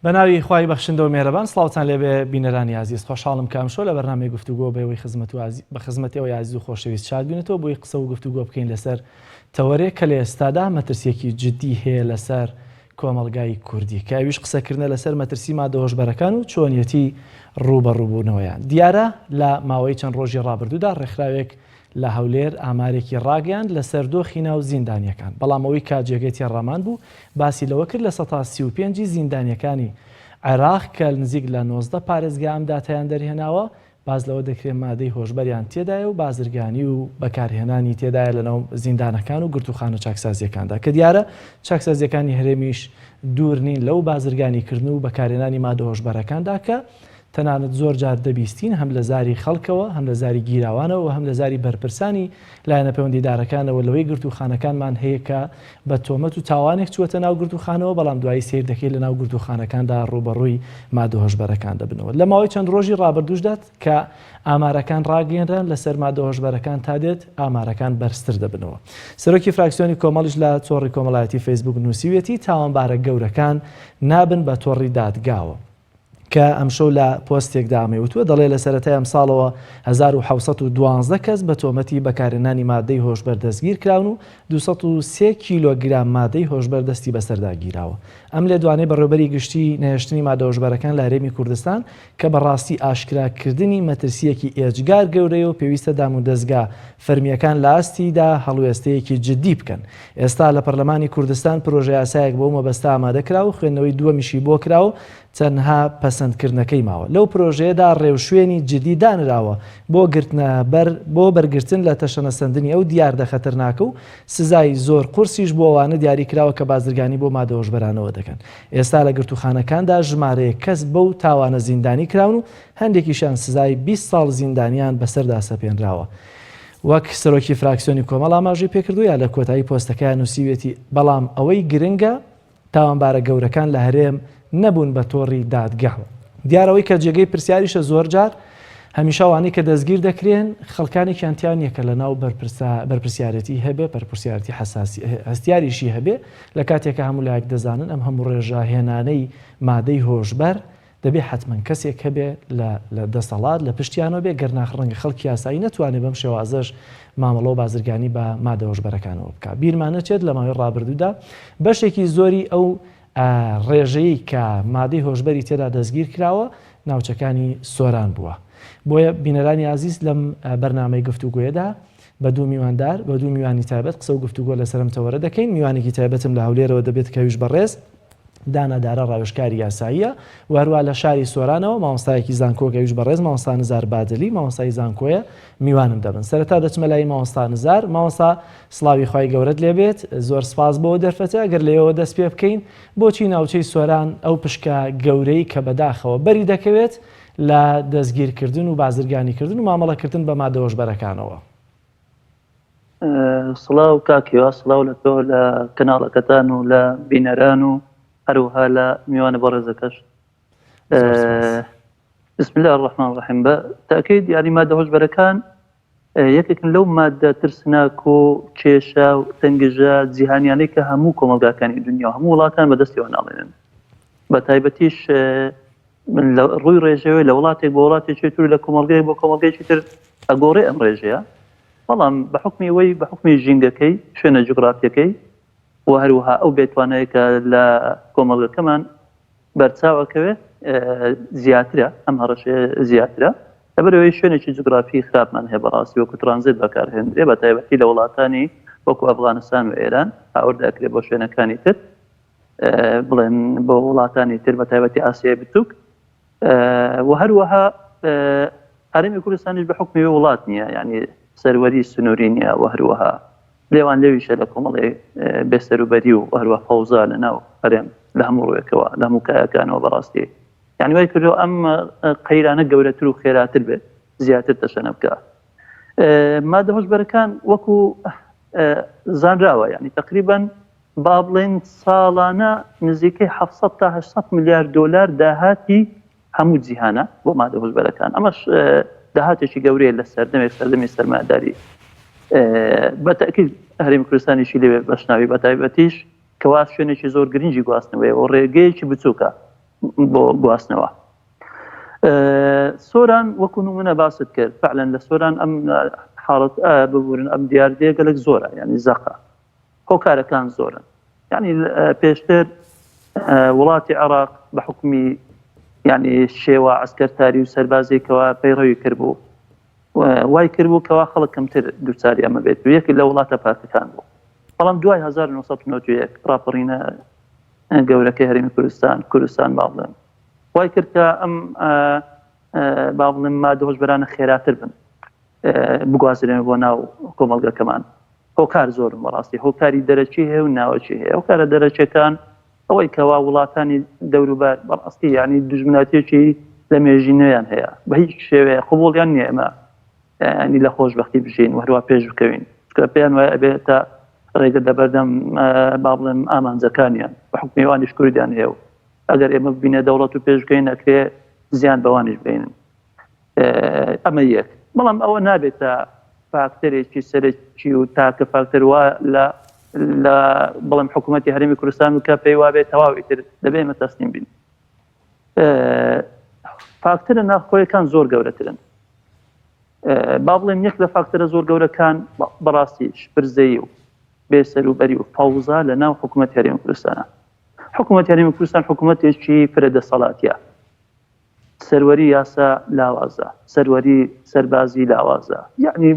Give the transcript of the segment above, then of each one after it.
بەناوی خوای بەخشندە و میێرەبان سڵاوتان لێبێ بینەرانی عزیز خۆشحاڵم کامشۆ لە بەرنامەی گفتوگۆ بەوەی بە خزمەتەوە عزیز و خۆشەویست چاکبوونێتەوە بۆی قسە و گفتوگۆ بکەین لەسەر تەوەرێک کە لە ئێستادا مەترسیەکی جددی هەیە لەسەر کۆمەڵگای کوردی کە ئەویش قسەکردنە لەسەر مەترسی مادەهۆشبەرەکان و چۆنیەتی ڕوبەڕووبوونەوەیان. دیارە لە ماوەی چەند ڕۆژی ڕابردوودا ڕێکخراوێک لە هەولێر ئامارێکی ڕاگەیاند لەسەر دۆخی ناو زیندانیەکان، بەڵام ئەوەی کاتژێگەی ڕامان بوو باسی لەوە کرد لە 135 زیندانیەکانی عێراق کە نزیک لە 19 پارێزگا ئەم داتایان دەرهێناوە، باز لەوە دەکرێت مادەی هۆشبەریان تێدایە و بازرگانی و بەکارهێنانی تێدایە لەناو زیندانەکان و گرتوخانە چاکسازیەکاندا کە دیارە چاکسازیەکانی هەرێمیش دوور نین لەو بازرگانیکردن و بەکارهێنانی مادە هۆشبەرەکاندا کە تەنانەت زۆر جار دەبیستین هەم لە زاری خەڵکەوە هەم لە زاری گیراوانەوە هەم لە زاری بەرپرسانی لایەنە پەیوەندیدارەکانەوە لەوەی گرتوخانەکانمان هەیە کە بە تۆمەت و تاوانێک چوەتە ناو گرتوخانەوە، بەڵام دوایی سیر دەکەیت لە ناو گرتوخانەکاندا ڕوبەڕووی مادە هۆشبەرەکان دەبنەوە. لە ماوەی چەند ڕۆژی ڕابردووشدات کە ئامارەکان ڕاگەیەنران لەسەر مادە هۆشبەرەکان تا دێت ئامارەکان بەرزتر دەبنەوە. سەرۆکی فراکسیۆنی کۆمەڵیش لە تۆڕی کۆمەڵایەتی فەیسبوک نووسیوێتی تاوانبارە گەورەکان نابن بە تۆڕی دادگاوە کە ئەمشەو لە پۆستێکدا ئەمەوتووە دەڵێ لە سەرەتای ئەمساڵەوە 1712 کەس بە تۆمەتی بەکارهێنانی مادەی هۆشبەر دەستگیر کراون و 203 کیلۆگرام مادەی هۆشبەر دەستی بەسەردا گیراوە. ئەم لێ دوانەی بەڕێوەبەری گشتی نەهێشتنی مادە هۆشبەرەکان لە هەرێمی کوردستان کە بەڕاستی ئاشکراکردنی مەترسیەکی ئێجگار گەورەیە و پێویستە دام و دەستگا فەرمیەکان لە ئاستیدا هەڵوێستەیەکی جددی بکەن. ئێستا لە پەرلەمانی کوردستان پرۆژە یاسایەک بەو مەبەستە ئامادە کراوە و خوێندنەوەی دووەمیشی بۆ کراوە تەنها پەسەندکردنەکەی ماوە. لەو پرۆژەیەدا ڕێوشوێنی جددی دانراوە بۆ بەرگرتن لە تەشەنەسەندنی ئەو دیاردە خەتەرناکە و سزای زۆر قورسیش بۆ ئەوانە دیاریکراوە کە بازرگانی بۆ مادە هۆشبەرانەوە دەکەن. ئێستا لە گرتوخانەکاندا ژمارەیە کەس بەو تاوانە زیندانی کراون و هەندێکیشان سزای 20 ساڵ زیندانیان بەسەردا سەپێنراوە. وەک سەرۆکی فراکسیۆنی کۆمەڵ ئاماژەی پێکردو یا لە کۆتایی پۆستەکەیان نووسیوێتی، بەڵام ئەوەی گرنگە تاوانبارە گەورەکان لە هەرێم نەبوون بە تۆڕی دادگاوە. دیارەوەی کە جێگەی پرسیاریشە زۆر جار هەمیشەوانی کە دەستگیر دەکرێن خەڵکانێکیان یەکە لە ناو بەرپرسیارەتی هەبێ بەرپرسیارەتی هەستیاریشی هەبێ لە کاتێکە هەموو لایەک دەزانن ئەم هەموو ڕێژەهێنانەی مادەی هۆشبەر دەبێ حتمما کەسێک هەبێ لە دەسەڵات لە پشتیانەوە بێ گەرناخ ڕەنگە خەڵکی یاسایی نەتوانێت بەم شێوازەش مامەڵە و بازرگانی بە مادە هۆشبەرەکانەوە بکات. بیرمانەچێت لە ماوەی ڕابردوودا بەشێکی زۆری ئەو ڕێژەیە کە مادەی هۆشبەری تێدا دەستگیر کراوە ناوچەکانی سۆران بووە. بۆیە بینەرانی عزیز لەم بەرنامەی گفتوگۆیەدا بە دوو میواندار بە دوو میوانی تایبەت قسە و گفتوگۆ لەسەرم تەوەرە دەکەین. میوانێکی تایبەتم لە هەولێرەوە دەبێت کەویش بەڕێز دانەدارە ڕاوێژکاری یاساییە و هەروە لە شاری سۆرانەوە مامۆستایەکی زانکۆ کەویش بەڕێز مامۆستا نزار بادلی مامۆستای زانکۆیە میوانم دەبن. سەرەتا دەچمە لای مامۆستا نزار. مامۆستا سڵاوی خوای گەورەت لێبێت، زۆر سپاس بۆ دەرفەتە ئەگەر لێەوە دەست پێ بکەین بۆچی ناوچەی سۆران ئەو پشکە گەورەی کە بەداخەوە بەری دەکەوێت لە دەستگیرکردن و بازرگانیکردن و مامەڵەکردن بە مادە هۆشبەرەکانەوە. سڵاو کاکیوە، سڵاو لە تۆ لە کەناڵەکەتان و لە بینەران و هەروها لە میوانە بەڕێزەکەش. بسم الله الرحمن الرحیم. بە تاکید یاری مادە هۆشبەرەکان یەکێکن لەو مادە ترسناک و کێشە و تەنگژە جیهانیانەی کە هەموو کۆمەلگاکانی دنیا و هەموو وڵاتان بەدەستیەوە ناڵێنن. بە تایبەتیش ڕووی ڕێژەوەی لە وڵاتێک بۆ وڵاتێکی تر لە کۆمەلگەی بۆ کۆمەلگەیەکی تر ئەگۆڕێ ئەم ڕێژەیە، بەڵام بە حکمی ئەوەی بە حکمی ژینگەکەی شوێنە جوگرافیەکەی و هەروەها ئەو بێتوانەیە کە لە کۆمەڵگەکەمان بەرچاوەکەوێت زیاترە، ئەم هەڕەشەیە زیاترە لەبەرەوەی شوێنێکی جوگرافی خراپمان هەیە بەڕاستی وەکو ترانزیت بەکارهێنرێ بە تایبەتی لە وڵاتانی وەکو ئەفغانستان و ئێران هاوردە ئەکرێت بۆ شوێنەکانی تر بڵێن بۆ وڵاتانی تر بە تایبەتی ئاسیای بچووک و هەروەها هەرێمی کوردستانیش بە حکمی وڵات نییە، یعنی سەروەری سنووری نییە و هەروەها لێوان لێویشە لە کۆمەڵی بێسەروبەری و هەروە فەوزا لە ناو هەرێم لە هەموو ڕوویەکەوە لە هەموو کایەکانەوە بەڕاستی یعنی وای کردو ئەم قەیرانە گەورەتر و خێراتر بێت زیاتر تەشەنە بکە. مادە هۆشبەرەکان وەکو زانراوە، یعنی تقریباً با بڵێن ساڵانە نزیکەی 700 تا 800 میلیارد دۆلار داهاتی هەموو جیهانە بۆ مادە هۆشبەرەکان. ئەمەش داهاتێکی گەورەیە لە سەردەمی سەرمایەداری. بە تاکید هەرێمی کوردستانیشی لێوێ بەشناوی بە تایبەتیش کەوا شوێنێکی زۆر گرنگی گواستنەوەی و ڕێگەیەکی بچووکە بۆ گواستنەوە. سۆران وەکو نمونە باست کرد فعلا لە سۆران ئەم حاڵەت ببورن ئەم دیاردەیە گەلک زۆرە یعنی زەقە هۆکارەکان زۆرن یعنی پێشتر وڵاتی عێراق بە حکمی یعنی شێوە عسکەرتاری و سەربازێکەوە پەیڕەوی کردبوو وای کردبوو کەوا خەڵک کەمتر دووچاری ئەمە بێت و یەکی لە وڵاتە پاکەکان بوو بەڵام دوای 1991 ڕاپەڕینە گەورەکەی هەرێمی کوردستان با بڵێن وای کرد کە ئەم با بڵێن مادە هۆشبەرانە خێراتر بن بگوازرێنە بۆ ناو کۆمەڵگەکەمان هۆکار زۆرم بەڕاستی هۆکاری دەرەچی هەیە و ناوەچی هەیە هۆکارە دەرەچەکان ئەوەی کەوا وڵاتانی دەوروبەر بەڕاستی یعنی دوژمناتێکی لە مێژینەیان هەیە بە هیچ شێوەیە قبوڵیان نییە ئێمە ینی لە خۆشبەختی بژین وهروە پێش بکەوین کە پێیان وایە ئەبێتە ڕێگە دەبەردەم با بڵێن ئامانجەکانیان بە حکمیوانیش کوردیان هەیە و ئەگەر ئێمە ببینە دەوڵەت و پێش بکەین ئەکرێ زیان بەوانیش بێنن ئەمە یەک بەڵام ئەوە نابێتە فاکتەرێکی سەرەکی و تاکە فاکتەر وە لە بەڵام حکوومەتی هەرێمی کوردستان وکە پێی وابێت تەواوی تر دەبێ ئێمە تەسلیم بین فاکتەرە ناخۆیەکان زۆر گەورەترن با بڵێم یەک لە فاکتەرە زۆر گەورەکان بەڕاستی شپرزەیی و بێسەروبەری و فەوزا لە ناو حکوومەتی هەرێمی کوردستانە حکوومەتی هەرێمی کوردستان حکوومەتێکی فرەدەسەڵاتیە سەروەری یاسا لاوازە سەروەری سەربازی لاوازە یعنی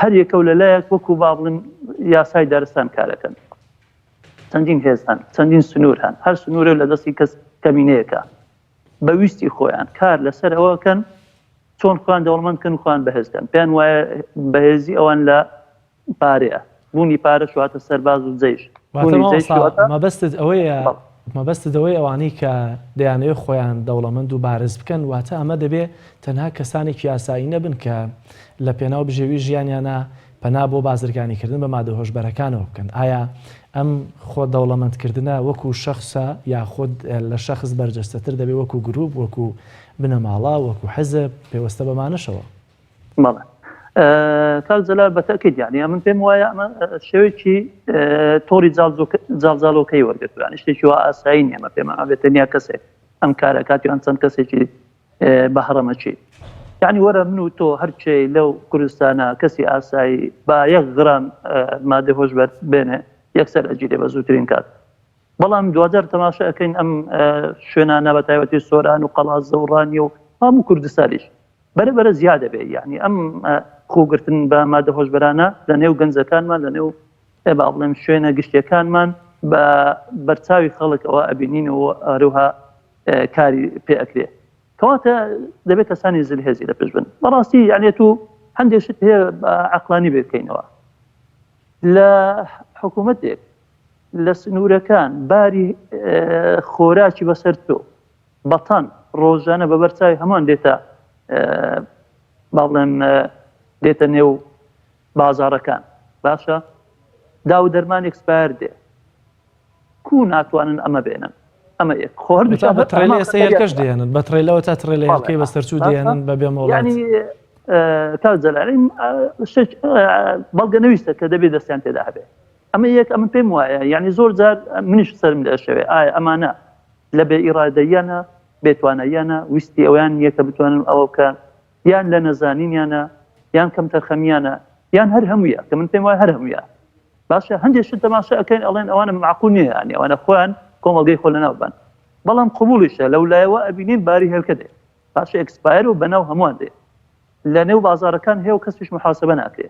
هەر یەکە و لەلایەک وەکو با بڵێن یاسای دارستان کارەکەن چەندین هێز هەن چەندین سنوور هەن هەر سنوورە لە دەستی کەس کەمینەیەکە بەویستی خۆیان کار لەسەر ئەوەکەن چۆن خوان دەوڵەمەندکەن خوان بەهێزکەن پێیان وایە بەهێزی ئەوان لە پارەیە بوونی پارە شواتە سەرباز و جەیش مەبەستت ئەوەی ئەوانەی کە دەیانەوێت خۆیان دەوڵەمەند و بارز بکەن واتە ئەمە دەبێت تەنها کەسانێکی یاسایی نەبن کە لە پێناو بژێوی ژیانیانە پەنا بۆ بازرگانیکردن بە مادە هۆشبەرەکانەوە بکەن ئایا ئەم خۆ دەوڵەمەندکردنە وەکو شەخصە یاخود لە شەخص بەرجەستەتر دەبێت وەکو گروپ وەکو بنەماڵا وەکو حەزب پێوەستە بەمانەشەوە بەڵێ کاک جەلال بەتەکید یعنی من پێم وایە ئەمە شێوەیەکی تۆڕی جاڵجاڵۆکەی وەرگرتویان شتێکی وا ئاسایی نیە ئەمە پێمان ئەبێت تەنیا کەسێک ئەم کارە کاتیان چەند کەسێکی بەهەڕەمەچی یعنی وەرە من و تۆ هەرچێ لەو کوردستانە کەسی ئاسایی با 1 غرام مادە هۆشبەر بێنێ یەکسەر ئەگیرێ بە زووترین کات بەڵام دوجار تەماشا ئەەکەین ئەم شوێنانە بە تایبەتی سۆران و قەڵازە و ڕانی و هەموو کوردستانیش بەرەبەرە زیادە بێ یعنی ئەم خۆگرتن بە مادە هۆشبەرانە لە نێو گەنجەکانمان لە نێو با بڵێم شوێنە گشتیەکانمان بە بەرچاوی خەڵک ئەوە ئەبینین و ئەروها کاری پێ ئەکرێ کەواتە دەبێت کەسانی زلهێزی لە پێش بن بەڕاستی یعنی تو هەندێکشت هەیە عەقلانی بکەینەوە لە حکوومەتێک لە سنوورەکان باری خۆراکی بەسەر تۆ بەتان ڕۆژانە بە بەرچاوی هەمان دێتە با بڵێم دێتە نێو بازاڕەکان باشە داو دەرمان ئێکسپایر دێ کو ناتوانن ئەمە بێنن ئەمە یەک خۆر بە تڕێلە سەیرکەش دێنن بە تڕێلەوە تا تڕێلەکەی بەسەرچوو دێنن بە بێ مۆڵات یعنی کاک جەلال بەڵگەنەویستە کە دەبێت دەستیان تێدا هەبێ ئەمە یەک ئەمە پێم وایە یعنی زۆر جار منیش سەرم لە شەوێ ئایا ئەمانە لە بێ ئیرادەیانە بێتوانەیانە ویستی ئەویان یەکە بتوانن ئەوە بکەن یان لە نەزانینیانە یان کەم تەرخەمیانە یان هەر هەموویە کە من پێم وایە هەر هەموویە باشە هەندێکشت تەماشا ئەەکەین ئەڵێن ئەوانە معقول نییە ینی ئەوانە خۆیان کۆمەڵگەی خۆ لەناو بن بەڵام قبوڵیشە لەولایەوە ئەبینین باری هێلکە دێ باشە ئەکسپایر و بەناو هەمووان دێ لە نێو بازارەکان هەیە و کەسیش محاسبە ناکرێ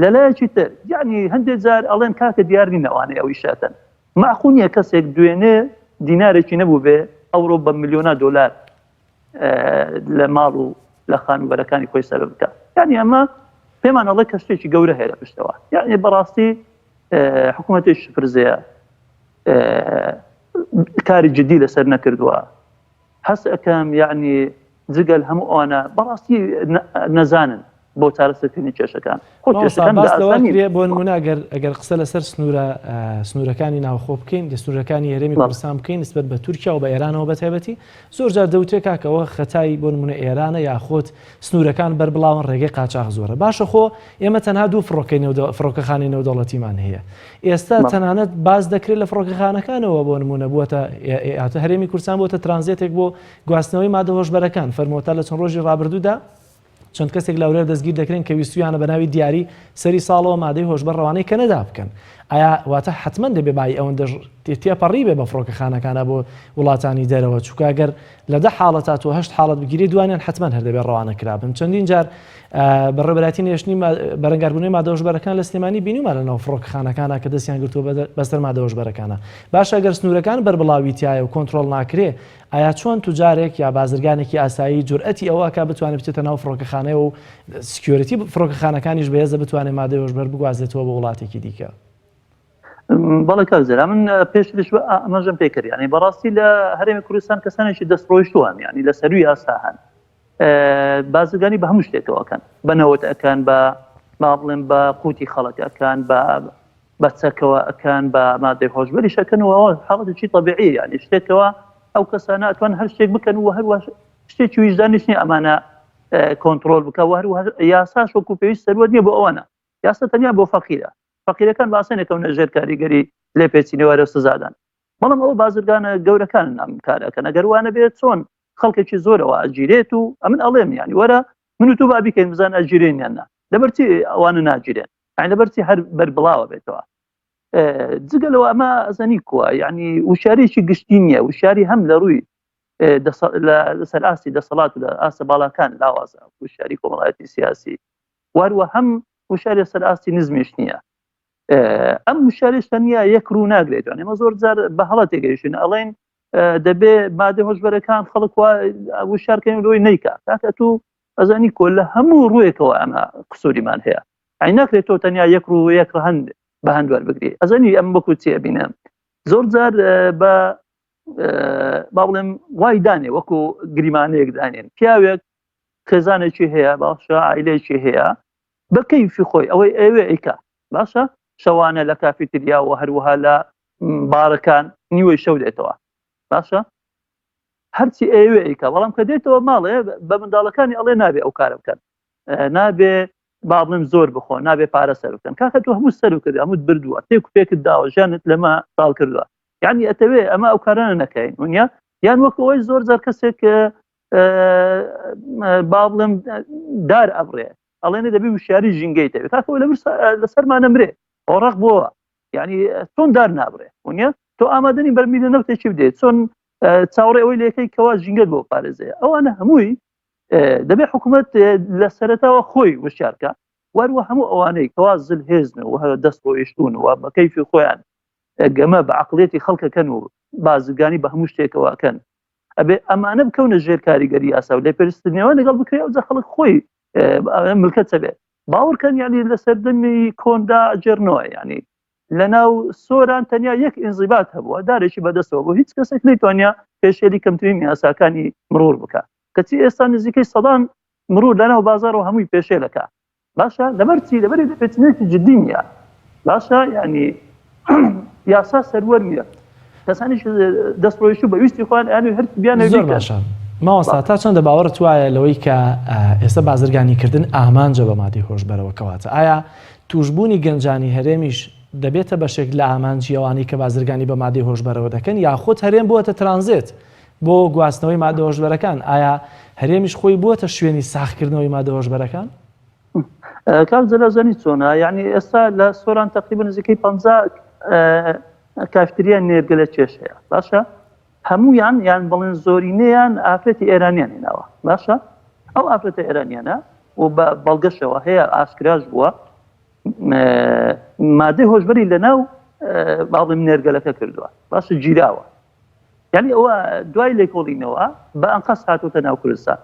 لەلایەکی تر یعنی هەندێک جار ئەڵێن کاکە دیاری نەوانێ ئەوی شاتن معقول نییە کەسێک دوێنێ دینارێکی نەبوو بێ ئەوڕۆ بە ملیۆنا دۆلار لە ماڵ و لە خانوبەرەکانی خۆی سەر بکە یعنی ئەمە پێمان ئەڵێ کە شتێکی گەورە هەیە لە پشتەوە یعنی بەڕاستی حکوومەتێک شپرزەیە کاری جدی لەسەر نەکردووە هەست ئەەکەم یعنی جگەل هەموو ئەوانە بەڕاستی نەزانن بۆ چارەسەرکردنی کێشەکان باس لەوە کرێ بۆ نمونە ئەگەر قسە لەسەر سنوورەکانی ناوخۆ بکەین سنوورەکانی هەرێمی کوردستان بکەین نسبەت بە تورکیا و بە ئێرانەوە بە تایبەتی زۆر جار دەوتێت کاکەوە خەتای بۆ نمونە ئێرانە یاخۆت سنوورەکان بەربڵاون ڕێگەی قاچاق زۆرە باشە خۆ ئێمە تەنها دوو فڕۆکەخانەی نێودەوڵەتیمان هەیە ئێستا تەنانەت باز دەکرێت لە فڕۆکەخانەکانەوە بۆ نمونە بووەتە هەرێمی کوردستان بۆتە ترانزیتێک بۆ گواستنەوەی مادە هۆشبەرەکان فەرمۆتە لە چەند ڕۆژی ڕابردوودا چەند کەسێک لەورێ دەستگیر دەکرێن کە ویستویانە بە ناوی دیاری سەری ساڵەوە مادەی هۆشبەر ڕەوانەی کەنەدا بکەن ئایا واتە حتمما دەبێ بای ئەوەندە تێپەڕی بێ بە فڕۆکەخانەکانە بۆ وڵاتانی دەرەوە چووکەگەر لە 10 حاڵەت تا 8 حاڵەت بگیری دوانیان حتمما هەردەبێت ڕەوانە کرابن چەندین جار بەڕێبەراتی نێشتنی بەرەنگاربوونەوەی مادە هۆشبەرەکان لە سلێمانی بینیومان لەناو فڕۆکەخانەکانە کە دەستیان گرتووە بەسەر مادە هۆشبەرەکانە باشە ئەگەر سنوورەکان بەربڵاوی تایە و کۆنتڕۆڵ ناکرێ ئایا چۆن توجارێک یا بازرگانێکی ئاسایی جورئەتی ئەوە کە بتوانێت بچێتە ناو فڕۆکەخانەیە و سکیۆریتی فڕۆکەخانەکانیش بەهێزە بتوانێت مادەی هۆشبەر بگوازێتەوە بە وڵاتێکی دیکە بەڵێ کاکزێرا من پێش ئەمەژەم پێکرد ینی بەڕاستی لە هەرێمی کوردستان کەسانێکی دەستڕۆیشتووان ینی لە سەروی یاسا هەن بازرگانی بە هەموو شتێکەوەکەن بەنەوەت ئەکەن بە بڵێن بە قوتی خەڵەتەکان بە چەکەوە ئەکەن بە مادەی هۆشبەری شەکەنەوە حاڵەتێکی طبیعی ینی شتێکەوە ئەو کەسانە ئەتوان هەر شتێک بکەن و هەروە شتێکی ویژدانیش نیە ئەمانە کۆنتڕۆل بکە و هەروە یاساش وەکو پێویست سەروەت نییە بۆ ئەوانە یاسا تەنیا بۆ فەقیرەکان باسەنێکەونە ژێر کاریگەری لێ پێچینەوەرە سزادان بەڵام ئەو بازرگانە گەورەکان ئەم کارەکەن ئەگەر وانە بێت چۆن خەڵکێکی زۆرەوە ئەگیرێت و ئەمن ئەڵێم ینی وەرە من و تو با بیکەین بزان ئەگیرێن یان نا لەبەرچی ئەوانە ناگیرێن یعنی لەبەرچی هەر بەربڵاوە بێتەوە جگەلەوە ئەمە ئەزانی کووە یعنی وشارێکی گشتی نییە وشاری هەم لە ڕووی لەسەر ئاستی دەسەڵات و لە ئاسە باڵاکان لاوازە وشاری کۆمەڵایەتی سیاسی واروە هەم وشاری لەسەر ئاستی نزمیش نییە ئەم وشارێش تەنیا یەک ڕوو ناگرێت ئێمە زۆر جار بە هەڵە تێگەیشتین ئەڵێن دەبێ مادە هۆشبەرەکان خەڵک وشارکەین لۆی نیکە کاکە تو ئەزانی کۆ لە هەموو ڕوویەکەوە ئەمە قسووریمان هەیە ئەی ناکرێت تۆ تەنیا یەک ڕوو یەک هەند بە هەندوار بگری ئەزانی ئەم بەکو چێ بینم زۆر جار بە با بڵێم وای دانێ وەکو گریمانەیەک دانێن پیاوێک خێزانێکی هەیە باشە عیلەیەکی هەیە بە کەیفی خۆی ئەوەی ئەوێ ئەیکا باشە شەوانە لە کافیتریا و هەروەها لە بارەکان نیوەی شەو دێتەوە باشە هەرچی ئەوێ ئەیکا بەڵام کە دێتەوە ماڵێ بە منداڵەکانی ئەڵێ نابێ ئەو کارە بکەن نابێ با بڵێم زۆر بخۆن نابێ پارە سەر بکەن کاکە تۆ هەموو سەر کردی هەمووت بردووە تێک و پێکت داوە ژیانت لەمە ساڵ کردووە یعنی ئەتەوێ ئەمە ئەو کارانە نەکەین ونیا یان وەکو ئەوەی زۆر جار کەسێک با بڵێم دار ئەبڕێ ئەڵێنێ دەبێ وشیاری ژینگەی تەوێت کاکەوە لەسەرمانە مرێ ئۆڕق بۆوە یعنی چۆن دار نابڕێ ونیا تۆ ئامادەنی بەرمیلە نەوتێکی بدێت چۆن چاوەڕێ ئەوەی لەکەی کەوا ژینگەت بۆ پارێزەیە ئەوانە هەمووی دەبێ حکوومەت لە سەرەتاوە خۆی وشارکە واروە هەموو ئەوانەی کەوا زل هێزن و دەست ڕۆیشتون و بە کەیفی خۆیان گەمە بە عقلێتی خەڵکەکەن و بازرگانی بە هەموو شتێکەوەکەن ئەبێ ئەمانە بکەونە ژێر کاریگەری یاسا و لێ پێرستنەوە لەگەڵ بکرێ ئەو خەڵک خۆی ملکەت بێ باوەڕکەن ینی لەسەر دەمی کۆندا ئەجێرنەوە ینی لەناو سۆران تەنیا یەک ئینزیبات هەبووە دارێکی بەدەستەوە بۆ هیچ کەسێک نەیتوانیا پێشێلی کەمترین یاساکانی مرور بکە کەچی ئێستا نزیکەی سەدان مرور لەناو بازار و هەمووی پێشێلەکە باشە لەبەرچی لەبەری دەپێچنێکی جدی نیە باشە ینی یاسا سەروەر نیە کەسانیش دەستڕۆیشت و بەویستی خۆیان یانی هەر بیانە زۆر باشە ماوەستا تا چەندە باوەڕت وایە لەوەی کە ئێستا بازرگانیکردن ئامانجە بە مادەی هۆشبەرەوە کەواتە ئایا توشبوونی گەنجانی هەرێمیش دەبێتە بەشێک لە ئامانجی ئەوانەی کە بازرگانی بە مادەی هۆشبەرەوە دەکەن یاخود هەرێم بووەتە ترانزیت بۆ گواستنەوەی مادە هۆشبەرەکان ئایا هەرێمیش خۆی بووەتە شوێنی ساختکردنەوەی مادە هۆشبەرەکان کاک زەلازانی چۆنە یعنی ئێستا لە سۆران تقریبا نزیکەی 50 کافتریان نێرگەلە چێش هەیە باشە هەموویان یان بڵێن زۆرینەیان ئافرەتی ئێرانیان هێناوە باشە ئەو ئافرەتە ئێرانیانە و بە بەڵگەشەوە هەیە ئاسکراژ بووە مادەی هۆشبەری لەناو باڵم نێرگەلەکە کردووە باشە گیراوە یعنی ئەوە دوای لێکۆڵینەوە بە ئەنقەس هاتووەتە ناو کوردستان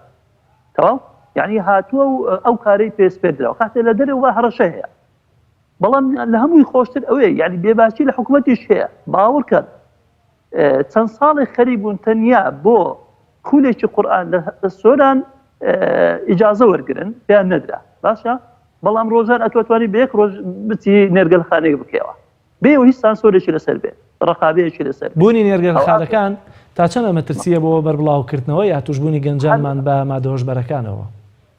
تەواو یعنی هاتووە و ئەو کارەی پێست پێدراوە کاتێ لە دەرەوە هەڕەشە هەیە بەڵام لە هەمووی خۆشتر ئەوەیە یعنی بێباچی لە حکوومەتیش هەیە باوەڕ کرد چەند ساڵی خەری بوون تەنیا بۆ خولێکی قورئان لە سۆران ئیجازە وەرگرن پێیان نەدرا باشە بەڵام ڕۆژان ئەتوانانی بە یەک ڕۆژ بچی نێرگەلخانەیەک بکەوە بێ و هیچ سانسۆرێکی لەسەر بێ ڕقابەیەکی لەسەر بوونی نێرگەلخانەکان تا چەند مەترسیە بۆ بەربڵاوکردنەوە یا توشبوونی گەنجانمان بە مادە هۆشبەرەکانەوە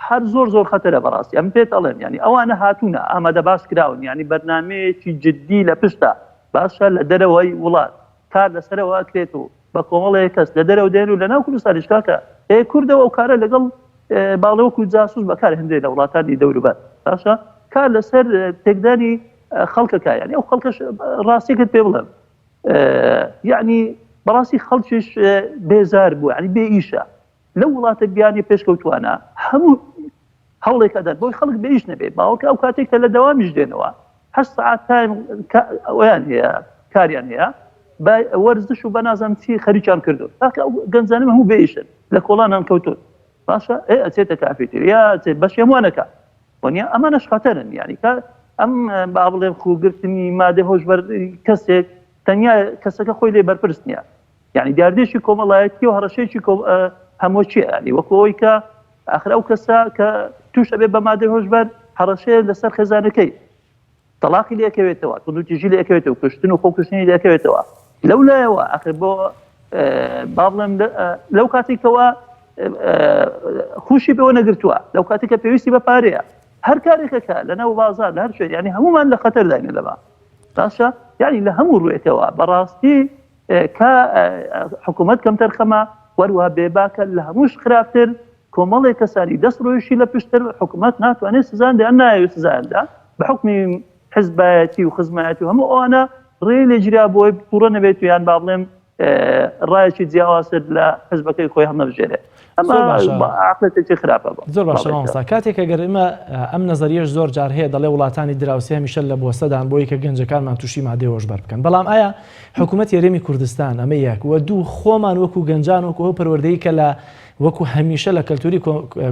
هەر زۆر خەتەرە بەڕاستی ئەم پێت ئەڵێن ینی ئەوانە هاتوونە ئامادە باس کراون ینی بەرنمەیەکی جددی لە پشتە باشە لە دەرەوەی وڵات کار لەسەرەوە ئەکرێت و بە کۆمەڵەیە کەس لە دەرەوە دێن و لە ناو کوردستانیش کاکە کوردەوە ئەو کارە لەگەڵ باڵێوەکو جاسوس بەکار هەندێک لە وڵاتانی دەوروبەر باشە کار لەسەر تێکدانی خەڵکەکە ینی ئەو خەڵکەش ڕاستیەکەت پێ بڵێم یعنی بەڕاستی خەڵکیش بێزار بوو ینی بێ ئیشە لەو وڵاتە بیانی پێشکەوتوانە هەموو هەوڵێک ئەدەن بۆی خەڵک بە ئیش نەبێت باوەکە ئەو کاتێک کە لە دەوامیش دێنەوە 8 ساعات تایم ئەویان هەیە کاریان هەیە بە وەرزش و بە نازانم چی خەریکیان کردو تاکە ئەو گەنجانم هەموو بێ ئیشن لە کۆڵانان کەوتون باشە ئەچێتە کافێتێریا بەش هەمووانەکە وەنیا ئەمانەش خەتەرن یعنی ئەم با بڵێم خوگرتنی مادە هۆشبەر کەسێک تەنیا کەسەکە خۆی لێ بەرپرس نییە یعنی دیاردێکی کۆمەڵایەتی و هەڕەشەیەکی هەموو چیە ینی وەکو ئەوەی کە ئاخر ئەو کەسە کە توش ئەبێ بە مادە هۆشبەر هەڕەشەیە لەسەر خێزانەکەی تەلاقی لێکەوێتەوە توندوتیژی لێکەوێتەوە کوشتن و خۆکوشتنی لێکەوێتەوە لەولایەوە ئاخر بۆ با بڵێم لەو کاتێکەوە خوشی بەوە نەگرتووە لەو کاتێککە پێویستی بە پارەیە هەر کارێکەکە لەناو بازار لە هەر شوێن ینی هەمومان لە خەتەر داینە لەما باشە ینی لە هەموو ڕوێتەوە بەڕاستی کە حکوومەت کەم تەرخەمە وەروە بێباکە لە هەمووش خراپتر کۆمەڵێک کەسانی دەست ڕۆیشی لە پشتر حکوومەت ناتوانێت سزان دێ نایە سزاندا بە حکمی حزبایەتی و خزمایەتی و هەموو ئەوانە ڕێ لێجرا بۆی پوڕە نەبێت و یان با بڵێم ڕایەکی جیاوازتر لە حزبەکەی خۆی هەڵنەبژێرێت ئەمە عقلێکی خراپە زۆر باشە مامۆستا کاتێک ئەگەر ئێمە ئەم نەزەریەش زۆر جار هەیە دەڵێ وڵاتانی دراوسێ هەمیشە لە بۆسەدان بۆی کە گەنجەکانمان تووشی مادەی هۆشبەر بکەن بەڵام ئایا حکوومەت هێرێمی کوردستان ئەمە یەک وە دوو خۆمان وەکو گەنجان وەکو ئەو پەروەردەی کە لە وەکو هەمیشە لە کەلتوری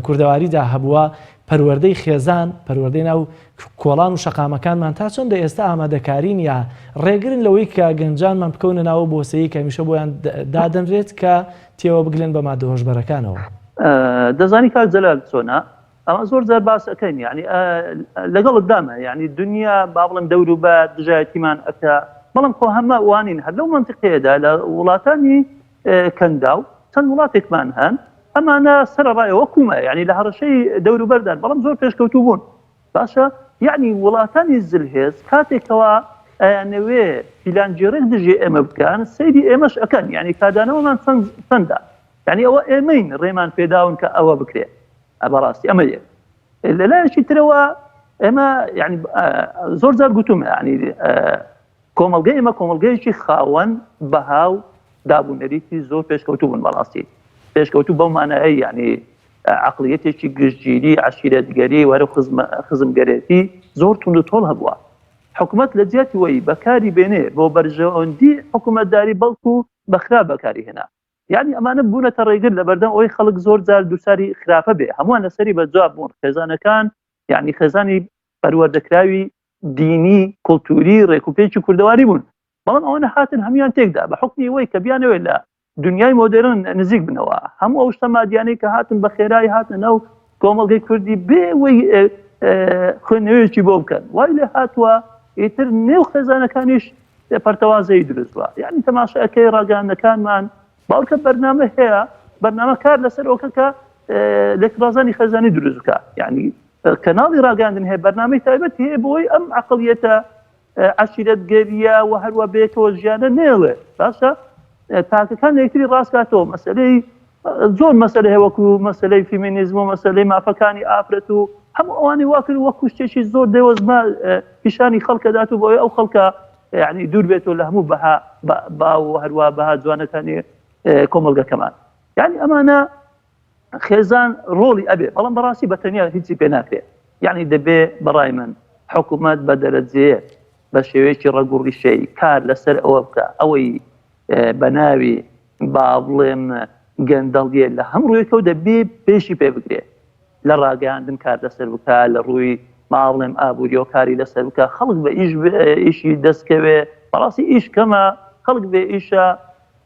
کوردەواریدا هەبووە پەروەردەی خێزان پەروەردەی ناو کۆڵان و شەقامەکانمان تا چۆن ئێستا ئامادەکارین یا ڕێگرن لەوەی کە گەنجانمان بکەونە ناوە بۆسەیی کە هەمیشە بۆیان دادەنرێت کە تێوە بگلێن بە مادە هۆشبەرەکانەوە دەزانی کار جەلال چۆنە ئەمە زۆر جار باس ئەەکەین یعنی لەگەڵت دامە یعنی دنیا با بڵێم دەوروبە دژایەتیمان ئەکە بەڵام خۆ هەمە وانین هەر لەو منتیقەیەدا لە وڵاتانی کەندا و چەند وڵاتێکمان هەن ئەمانە سەرڕایەوە کومە یعنی لە هەڕەشەی دەوروبەردان بەڵام زۆر پێشکەوتوو بوون باشە یعنی وڵاتانی زلهێز کاتێکەوە ئەیانەوێ پیلانجێڕێک دژێ ئێمە بکەن سەیری ئێمەش ئەەکەن یعنی کادانەوەمان چەندە یعنی ئەوە ئێمەین ڕێمان پێداون کە ئەوە بکرێت بەڕاستی ئەمە یەک لەلایەکی ترەوە ئێمە ینی زۆر جار گوتومە ینی کۆمەڵگەی ئێمە کۆمەڵگەیەکی خاوەن بەهاو دابوونەریتی زۆر پێشکەوتوو بوون بەڕاستی پێشکەوتوو بەو مانایی ینی عقلیەتێکی گشتگیری عشیرەتگەری وەرە خزمگەرێتی زۆر توند و تۆڵ هەبووە حکوومەت لە جیاتی وەی بەکاری بێنێ بۆ بەرژەوەندی حکوومەتداری بەڵکو بەخرا بەکاری هێنا یعنی ئەمانە بوونەتە ڕێگر لە بەردەم ئەوی خەڵک زۆر جار دووساری خراپە بێ هەمووان لەسەری بەجواب بوون خێزانەکان یعنی خێزانی پەروەردەکراوی دینی کۆلتوری ڕێکوپێکی کوردەواری بوون بەڵام ئەوانە هاتن هەمویان تێکدا بە حکمی وەی کە بیانەوێت لە دنیای مۆدرن نزیک بنەوە هەموو ئەو شتە مادیانەی کە هاتن بە خێرایی هاتن ئەو کۆمەڵگەی کوردی بێ وەی خوێندنەوەیەکی بۆ بکەن وای لێ هاتووە ئیتر نێو خێزانەکانیش پەرتەوازەی دروستوە یعنی تەماشاکەی ڕاگەاندنەکانمان باوکە بەرنامە هەیە بەرنامە کار لەسەر ئەوکە کە لێکڕازانی خێزانی دروست بکە یعنی کەناڵی ڕاگەاندن هەیە بەرنامەی تایبەت هەیە بۆی ئەم عەقڵیەتە عەشیرەتگەریە و هەروە بێتەوە ژیانە نێڵێ باشە تاکەکان یەکتری ڕاستکاتەوە مەسەلەی زۆر مەسەلە هەیە وەکو مەسەلەی فیمینیزم و مەسەلەی مافەکانی ئافرەت و هەموو ئەوانی واکرد وەکو شتێکی زۆر دەوەزمە پیشانی خەڵکەدات و بۆی ئەو خەڵکە یعنی دوور بێتەوە لە هەموو با و هەروە بەها جوانەکانی کۆمەڵگەکەمان یعنی ئەمانە خێزان ڕۆڵی ئەبێ بەڵام بەڕاستی بەتەنیا هیچی پێ ناکرێت یعنی دەبێ بەڕای من حکوومەت بە دەرەجێ بە شێوەیەکی ڕەگوڕیشەی کار لەسەر ئەوە بکە ئەوەی بە ناوی با بڵێم گەندەڵیە لە هەم ڕوویەکەوت دەبێ پێشی پێ بگرێت لە ڕاگەاندن کار لەسەر بکە لە ڕووی ماڵێم ئابوووریەوە کاری لەسەر بکە خەڵک بە ئیشی دەستکەوێ بەڕاستی ئیش کەمە خەڵک بێ ئیشە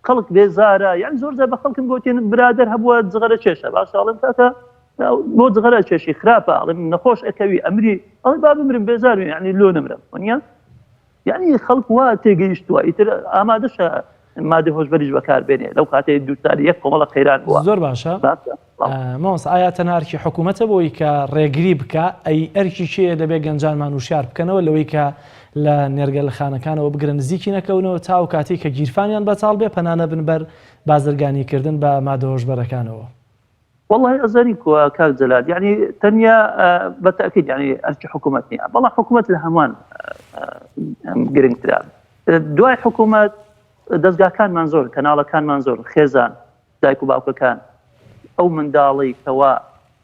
خەڵک بێزارە یعنی زۆر جار بە خەڵکم گوتێن برادەر هەبووە جغەرە چێشە باشڵم کاتە بۆ جغەرە کێشی خراپە ئەڵێ نەخۆش ئەکەوی ئەمری ئەڵێ با بمرم بێزار یعنی لۆ نەمرم وانە یعنی خەڵک وا تێگەیشتووە ئیتر ئامادەشە مادە هۆشبەریش بەکاربێنێ لەو کاتەی دووتاری یەک کۆمەڵە قەیران بووە. زۆر باشە مامۆستا ئایا تەنها ئەرکی حکوومەتە بۆی کە ڕێگری بکە ئەی ئەرکی کێیە دەبێت گەنجانمان وشار بکەنەوە لەوەی کە لە نێرگەلخانەکانەوە بگرن نزیکی نەکەونەوە تا و کاتی کە گیرفانیان بەتاڵ بێ پەنانە بن بەر بازرگانیکردن بە مادە هۆشبەرەکانەوە؟ والله ئەزانی کووە کاک جەلال یعنی تەنیا بەتەکید یعنی ئەرکی حکوومەت نییە بەڵام حکوومەت لە هەمان گرنگترا دوای حکوومەت دەستگاکانمان زۆر کەناڵەکانمان زۆر خێزان دایک و باوکەکان ئەو منداڵی کەوا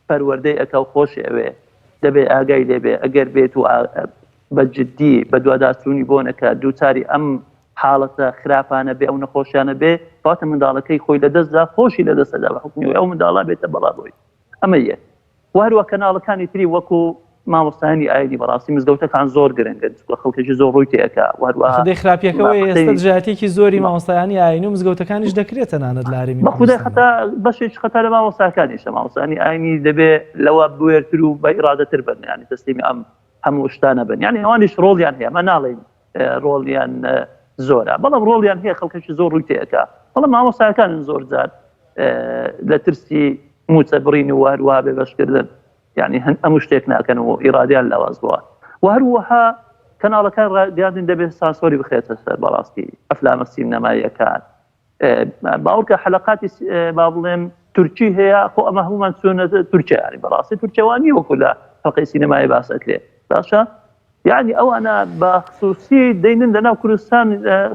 پەروەردەی ئەکە و خۆشی ئەوێ دەبێ ئاگای لێبێ ئەگەر بێت و بە جددی بە دوواداچوونی بۆ نەکە دووچاری ئەم حاڵەتە خراپانە بێ ئەو نەخۆشیانە بێ باتە منداڵەکەی خۆی لەدەستدا خۆشی لەدەستەدا بە حکمی ئەو منداڵا بێتە بەڵا بۆی ئەمە یە وهروە کەناڵەکانی تری وەکو مامۆستانی ئاینی بەڕاستی مزگەوتەکان زۆر گرنگە خەڵکێکی زۆر ڕووی تێەکە خدای خراپیەکەوە ئێستا دژایەتێکی زۆری مامۆستایانی ئاینی و مزگەوتەکانیش دەکرێتە نانەت لارمی بەخودای خەتا بەشێک خەتا لە مامۆستاکانیشە مامۆستانی ئاینی دەبێ لەوە بوێرتر و بە ئیرادەتر بن یعنی تەسلیمی ئەم هەموو شتانە بن یعنی ئەوانیش ڕۆڵیان هەیە ئەمە ناڵێن ڕۆڵیان زۆرە بەڵام ڕۆڵیان هەیە خەڵکێکی زۆر ڕووی تێەکە بەڵام مامۆستاکان زۆر جار لە ترسی موچە بڕین و هەروە بێبەشکردن يعني هەموو شتێک ناکەن و ئیرادیان لاواز بووە و هەروەها کەناڵەکان ڕاگەاندن دەبێت سانسۆری بخێتە سەر بەڕاستی ئەفلامە سینەماییەکان باوکە حەلەقاتی با بڵێم تورکی هەیە خۆ ئەمە هەمومان چۆنە تورکیا ینی بەڕاستی تورکیەوانی وەکو لە حەلقەی سینەمایی باسەکرێت باشە یعنی ئەوانە بە خصوصی دەینن لەناو کوردستان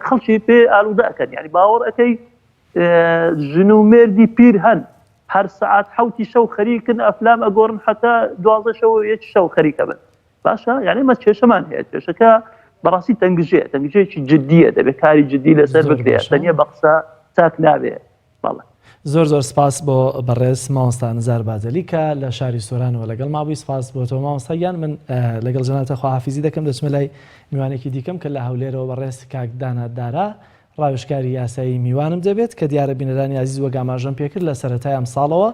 خەڵکی پێ ئالوودەکەن یعنی باوەڕ ئەەکەی ژن و مێردی پیر هەن هەر سعات حوتی شەو خەریکن ئەفلام ئەگۆڕن حتا 12 شەو یەک شەو خەریکە بن باشە یعنی مە کێشەمان هەیە کێشەکە بەڕاستی تەنگژەیەکی جددیە دەبێت کاری جددی لەسەر بکرێت تەنیا بە قسە چاک نابێت بەڵێ زۆر زۆر سپاس بۆ بەڕێز مامۆستا نزار بازەلی کە لە شاری سۆرانەوە لەگەڵ مابووی سپاس بۆ تۆ مامۆستایان من لەگەڵ جەناتە خواحافیزی دەکەم دەچمە لای میوانێکی دیکەم کە لە هەولێرەوە بەڕێز کاک دانادارا ڕاوێژکاری یاسایی میوانم دەبێت کە دیارە بینەرانی عزیز وەک ئاماژەم پێکرد لە سەرەتای ئەم ساڵەوە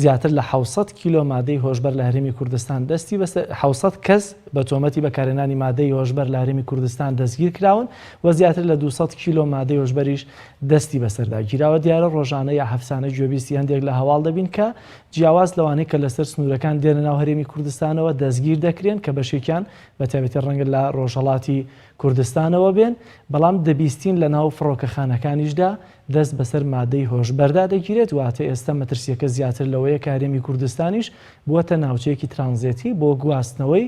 زیاتر لە 600 کیلۆ مادەی هۆشبەر لە هەرێمی کوردستان دەستی 600 کەس بە تۆمەتی بەکارهێنانی مادەی هۆشبەر لە هەرێمی کوردستان دەستگیر کراون و زیاتر لە 200 کیلۆ مادەی هۆشبەریش دەستی بەسەردا گیراوە دیارە ڕۆژانە یا هەفتانە گوێبیستی هەندێک لە هەواڵ دەبین کە جیاواز لەوانەیە کە لەسەر سنوورەکان دێنە ناو هەرێمی کوردستانەوە دەستگیر دەکرێن کە بەشێکیان بە تایبەتی ڕەنگە لە ڕۆژهەڵاتی کوردستانەوە بێن بەڵام دەبیستین لە ناو فڕۆکەخانەکانیشدا دەست بەسەر مادەی هۆشبەردا دەگیرێت واتە ئێستا مەترسیەکە زیاتر لەوەیە کە هەرێمی کوردستانیش بووەتە ناوچەیەکی ترانزیتی بۆ گواستنەوەی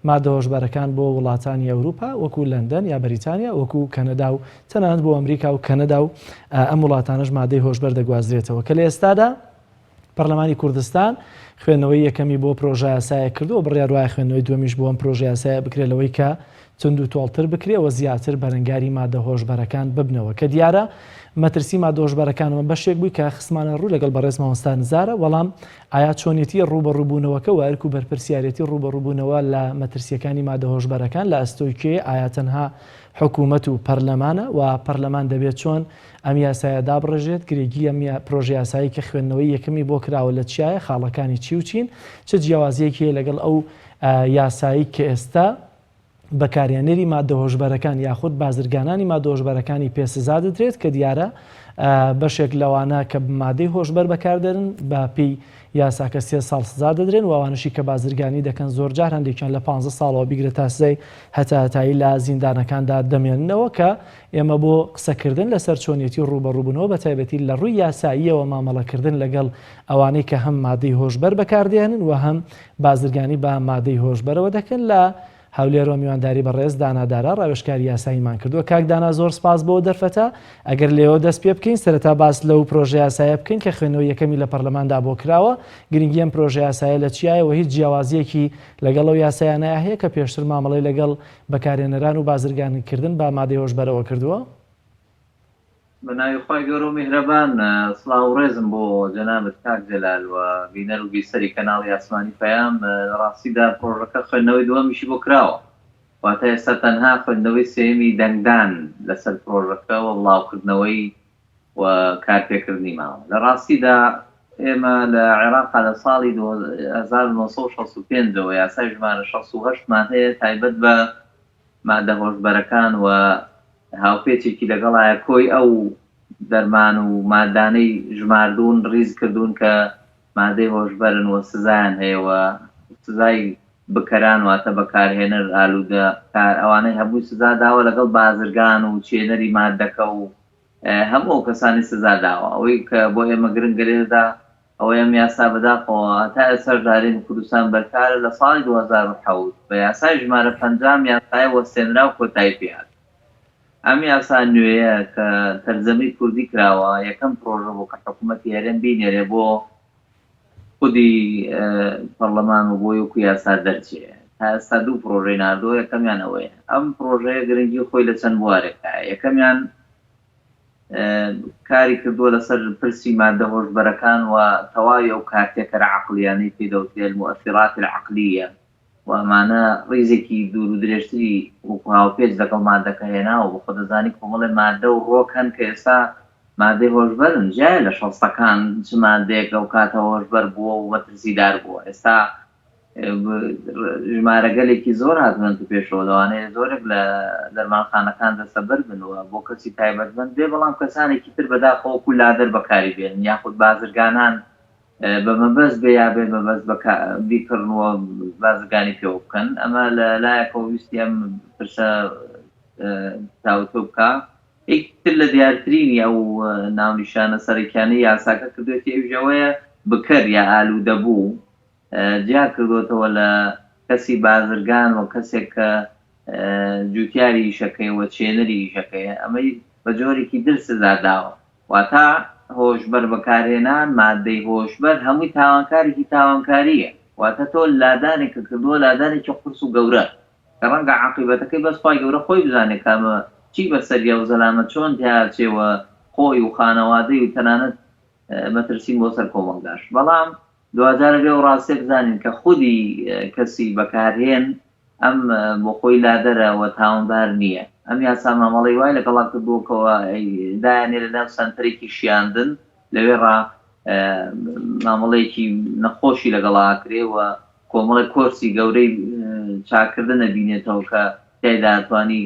مادە هۆشبەرەکان بۆ وڵاتانی ئەوروپا وەکو لەندەن یا بەریتانیا وەکو کەنەدا و تەنانەت بۆ ئەمریکا و کەنەدا و ئەم وڵاتانەش مادەی هۆشبەر دەگوازرێتەوە کە لە ئێستادا پەرلەمانی کوردستان خوێندنەوەی یەکەمی بۆ پرۆژە یاسایە کردو بڕیاروای خوێندنەوەی دووەمیش بۆ ئەم پرۆژە یاسایە بکرێت لەوەی کە چەند و تۆڵتر بکرێەوە زیاتر بەرەنگاری مادە هۆشبەرەکان ببنەوە کە دیارە مەترسی مادە هۆشبەرەکانەوە بەشێک بووی کە خسمانە ڕوو لەگەڵ بەڕێز مامۆستا نزارە بەڵام ئایا چۆنیەتی ڕوبەڕووبوونەوەکە و ئەرک و بەرپرسیارەتی ڕوبەڕووبوونەوە لە مەترسیەکانی مادە هۆشبەرەکان لە ئەستۆی کێ ئایا تەنها حکوومەت و پەرلەمانە و پەرلەمان دەبێت چۆن ئەم یاسایە دابڕێژێت گرێگی ئەم پرۆژە یاسایی کە خوێندنەوەی یەکەمی بۆ کراوە لە چیایە خاڵەکانی چی و چین چه جیاوازیەکی لەگەڵ ئەو یاسایی کە ئێستا بەکارهێنەری مادە هۆشبەرەکان یاخود بازرگانانی مادە هۆشبەرەکانی پێسزا دەدرێت کە دیارە بەشێک لەوانە کە مادەی هۆشبەر بەکاردێن بە پێی یاساکە 3 ساڵ سزا دەدرێن و ئەوانشی کە بازرگانی دەکەن زۆر جار هەندێکیان لە 15 ساڵەوە بیگرێت تا سزای هەتاتایی لە زیندانەکاندا دەمێننەوە کە ئێمە بۆ قسەکردن لەسەر چۆنیەتی ڕوبەڕووبوونەوە بە تایبەتی لە ڕووی یاساییەوە مامەڵەکردن لەگەڵ ئەوانەی کە هەم مادەی هۆشبەر بەکاردێنن و هەم بازرگانی بە مادەی هۆشبەرەوە دەکەن لە هەولێرەوە میوانداری بەڕێز دانادارا ڕاوێژکاری یاساییمان کردووە کاک دانا زۆر سپاس بۆ دەرفەتە ئەگەر لێەوە دەست پێ بکەین سەرەتا باس لەو پرۆژە یاسایە بکەین کە خوێندنەوەی یەکەمی لە پەرلەماندا بۆ کراوە گرنگی ئەم پرۆژە یاسایە لە چیایەوە هیچ جیاوازیەکی لەگەڵ ئەو یاسایانە هەیە کە پێشتر مامەڵەی لەگەڵ بەکارهێنەران و بازرگانیکردن بە مادەی هۆشبەرەوە کردووە بەناوی خۆی گەورە و میهرەبان سڵاو و ڕێزم بۆ جەنابەت کاک جەلال و بینەر و بیسەری کەناڵی ئاسمانی پەیام ڕاستیدا پرۆژەکە خوێندنەوەی دووەمیشی بۆ کراوە واتە ئێستا تەنها خوێندنەوەی سێمی دەنگدان لەسەر پرۆژەکە و بڵاوکردنەوەی و کارپێکردنی ماوە لە ڕاستیدا ئێمە لە عێراقا لە ساڵی 1965ەوە یاسای ژمارە 68مان هەیە تایبەت بە مادە هۆشبەرەکان و هاوپێچێکی لەگەڵایە کۆی ئەو دەرمان و مادانەی ژماردون ڕیز کردوون کە مادەی هۆشبەرن و سزایان هەیەوە سزای بکەران واتە بەکارهێنەر ئالوودە ئەوانەی هەمووی سزا داوە لەگەڵ بازرگان و چێنەری مادەکە و هەموو کەسانی سزا داوە ئەوەی کە بۆ ئێمە گرنگە لێدا ئەوەی ئەم یاسا بەداخەوە تا سەردارین کوردستان بەرکارە لە ساڵی 2007 بە یاسای ژمارە 50 یاسایە وەستێنرا و کۆتایی پێهات. ئەم یاسا نوێیە کە تەرجەمەی کوردی کراوە یەکەم پرۆژە بۆ کە حکوومەتی هەرێم بینێرێ بۆ خودی پەرلەمان و بۆ یەکو یاسا دەرچێ تا ئێستا دوو پرۆژەی ناردۆ یەکەمیان ئەوەیە ئەم پرۆژەیە گرنگی خۆی لە چەند بوارێکە یەکەمیان کاری کردووە لەسەر پرسی مادە هۆشبەرەکان و تەواوی ئەو کارتێکەرە عەقلیانەی پێدەوترێت المؤثرات العەقلیە و ئەمانە ڕیزێکی دوور و درێژتری وەکو هاوپێچ لەگەڵ مادەکە هێناوە بۆ خۆ دەزانی کۆمەڵێ مادە و ڕۆک هەن کە ئێستا مادەی هۆشبەرن جای لە شەڵسەکان چ مادەیەک ئەو کاتە هۆشبەر بووە و مەترسیدار بووە ئێستا ژمارەگەلێکی زۆر هاتوون پێشەوە دەوانەیە زۆرێک لە دەرمانخانەکان دەسەبەر بنەوە بۆ کەسی تایبەتمەند بێ بەڵام کەسانێکی تر بەداخەوەکو لادەر بەکاری بێن یاخود بازرگانان بە مەبەست بێ یا بێ مەبەست بیکردنەوە بازرگانی پێ بکەن ئەمە لە لایەکەوە ویستی ئەم پرسە تاوتۆ بکە یەکتر لە دیارترینی ئەو ناونیشانە سەرەکیانەی یاساکە کردوێتی ئەوژەوەیە بکەر یا ئالوودەبوو جیا کردوێتەوە لە کەسی بازرگان و کەسێک کە جوتیاری ئیشەکەی و چێنەری ئیشەکەیە ئەمەی بە جۆرێکی در سزا داوە واتە هۆشبەر بەکارهێنان مادەی هۆشبەر هەمووی تاوانکارێکی تاوانکاریە واتە تۆ لادانێکە کردووە لادانێکی قورس و گەورە کە ڕەنگە عاقیبەتەکەی بەس خۆی گەورە خۆی بزانێت کامە چی بەسەریە و زەلامەت چۆن تیاچێوە خۆی و خانەوادەی و تەنانەت مەترسین بۆ سەر کۆمەڵگاش بەڵام دوجارە بێ و ڕاستێک بزانین کە خودی کەسی بەکارهێن ئەم بۆ خۆی لادەرەوە تاوانبار نییە ئەم یاسا مامەڵی وای لەگەڵا کردووەکەوە دایانێ لە ناو سەنتەرێکی شیاندن لەوێڕا مامەڵەیەکی نەخۆشی لەگەڵاکرێ و کۆمەڵی کۆرسی گەورەی چاکردن نەبینێتەوە کە تیایدا ئەتوانی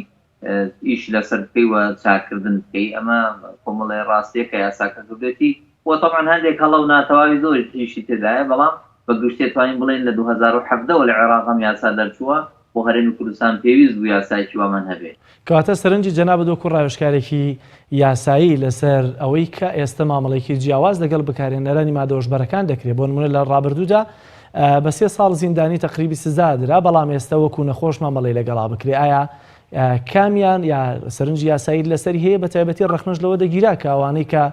ئیش لەسەر بکەی و چاکردن بکەی ئەمە کۆمەڵی ڕاستیەکە یاساکە کردێتی و طبعا هەندێک هەڵە و ناتەواوی زۆری تریشی تێدایە بەڵام بە گشتێ توانین بڵێن لە 2017ەوە لە عێراقم یاسا دەرچووە بۆ هەرێمی کوردستان پێویست بوو یاسایکی وامان هەبێت کەواتە سەرنجی جەناب دۆکو ڕاوێژکارێکی یاسایی لەسەر ئەوەی کە ئێستا مامەڵێکی جیاواز لەگەڵ بەکارهێنەرانی مادە هۆشبەرەکان دەکرێت بۆ نمونە لە ڕابردوودا بە 3 ساڵ زیندانی تقریبی سزا درا بەڵام ئێستا وەکو نەخۆش مامەڵەی لەگەڵا بکرێ ئایا کامیان یا سەرنجی یاسایی لەسەری هەیە بە تایبەتی ڕەخنەش لەوە دەگیرا کە ئەوانەی کە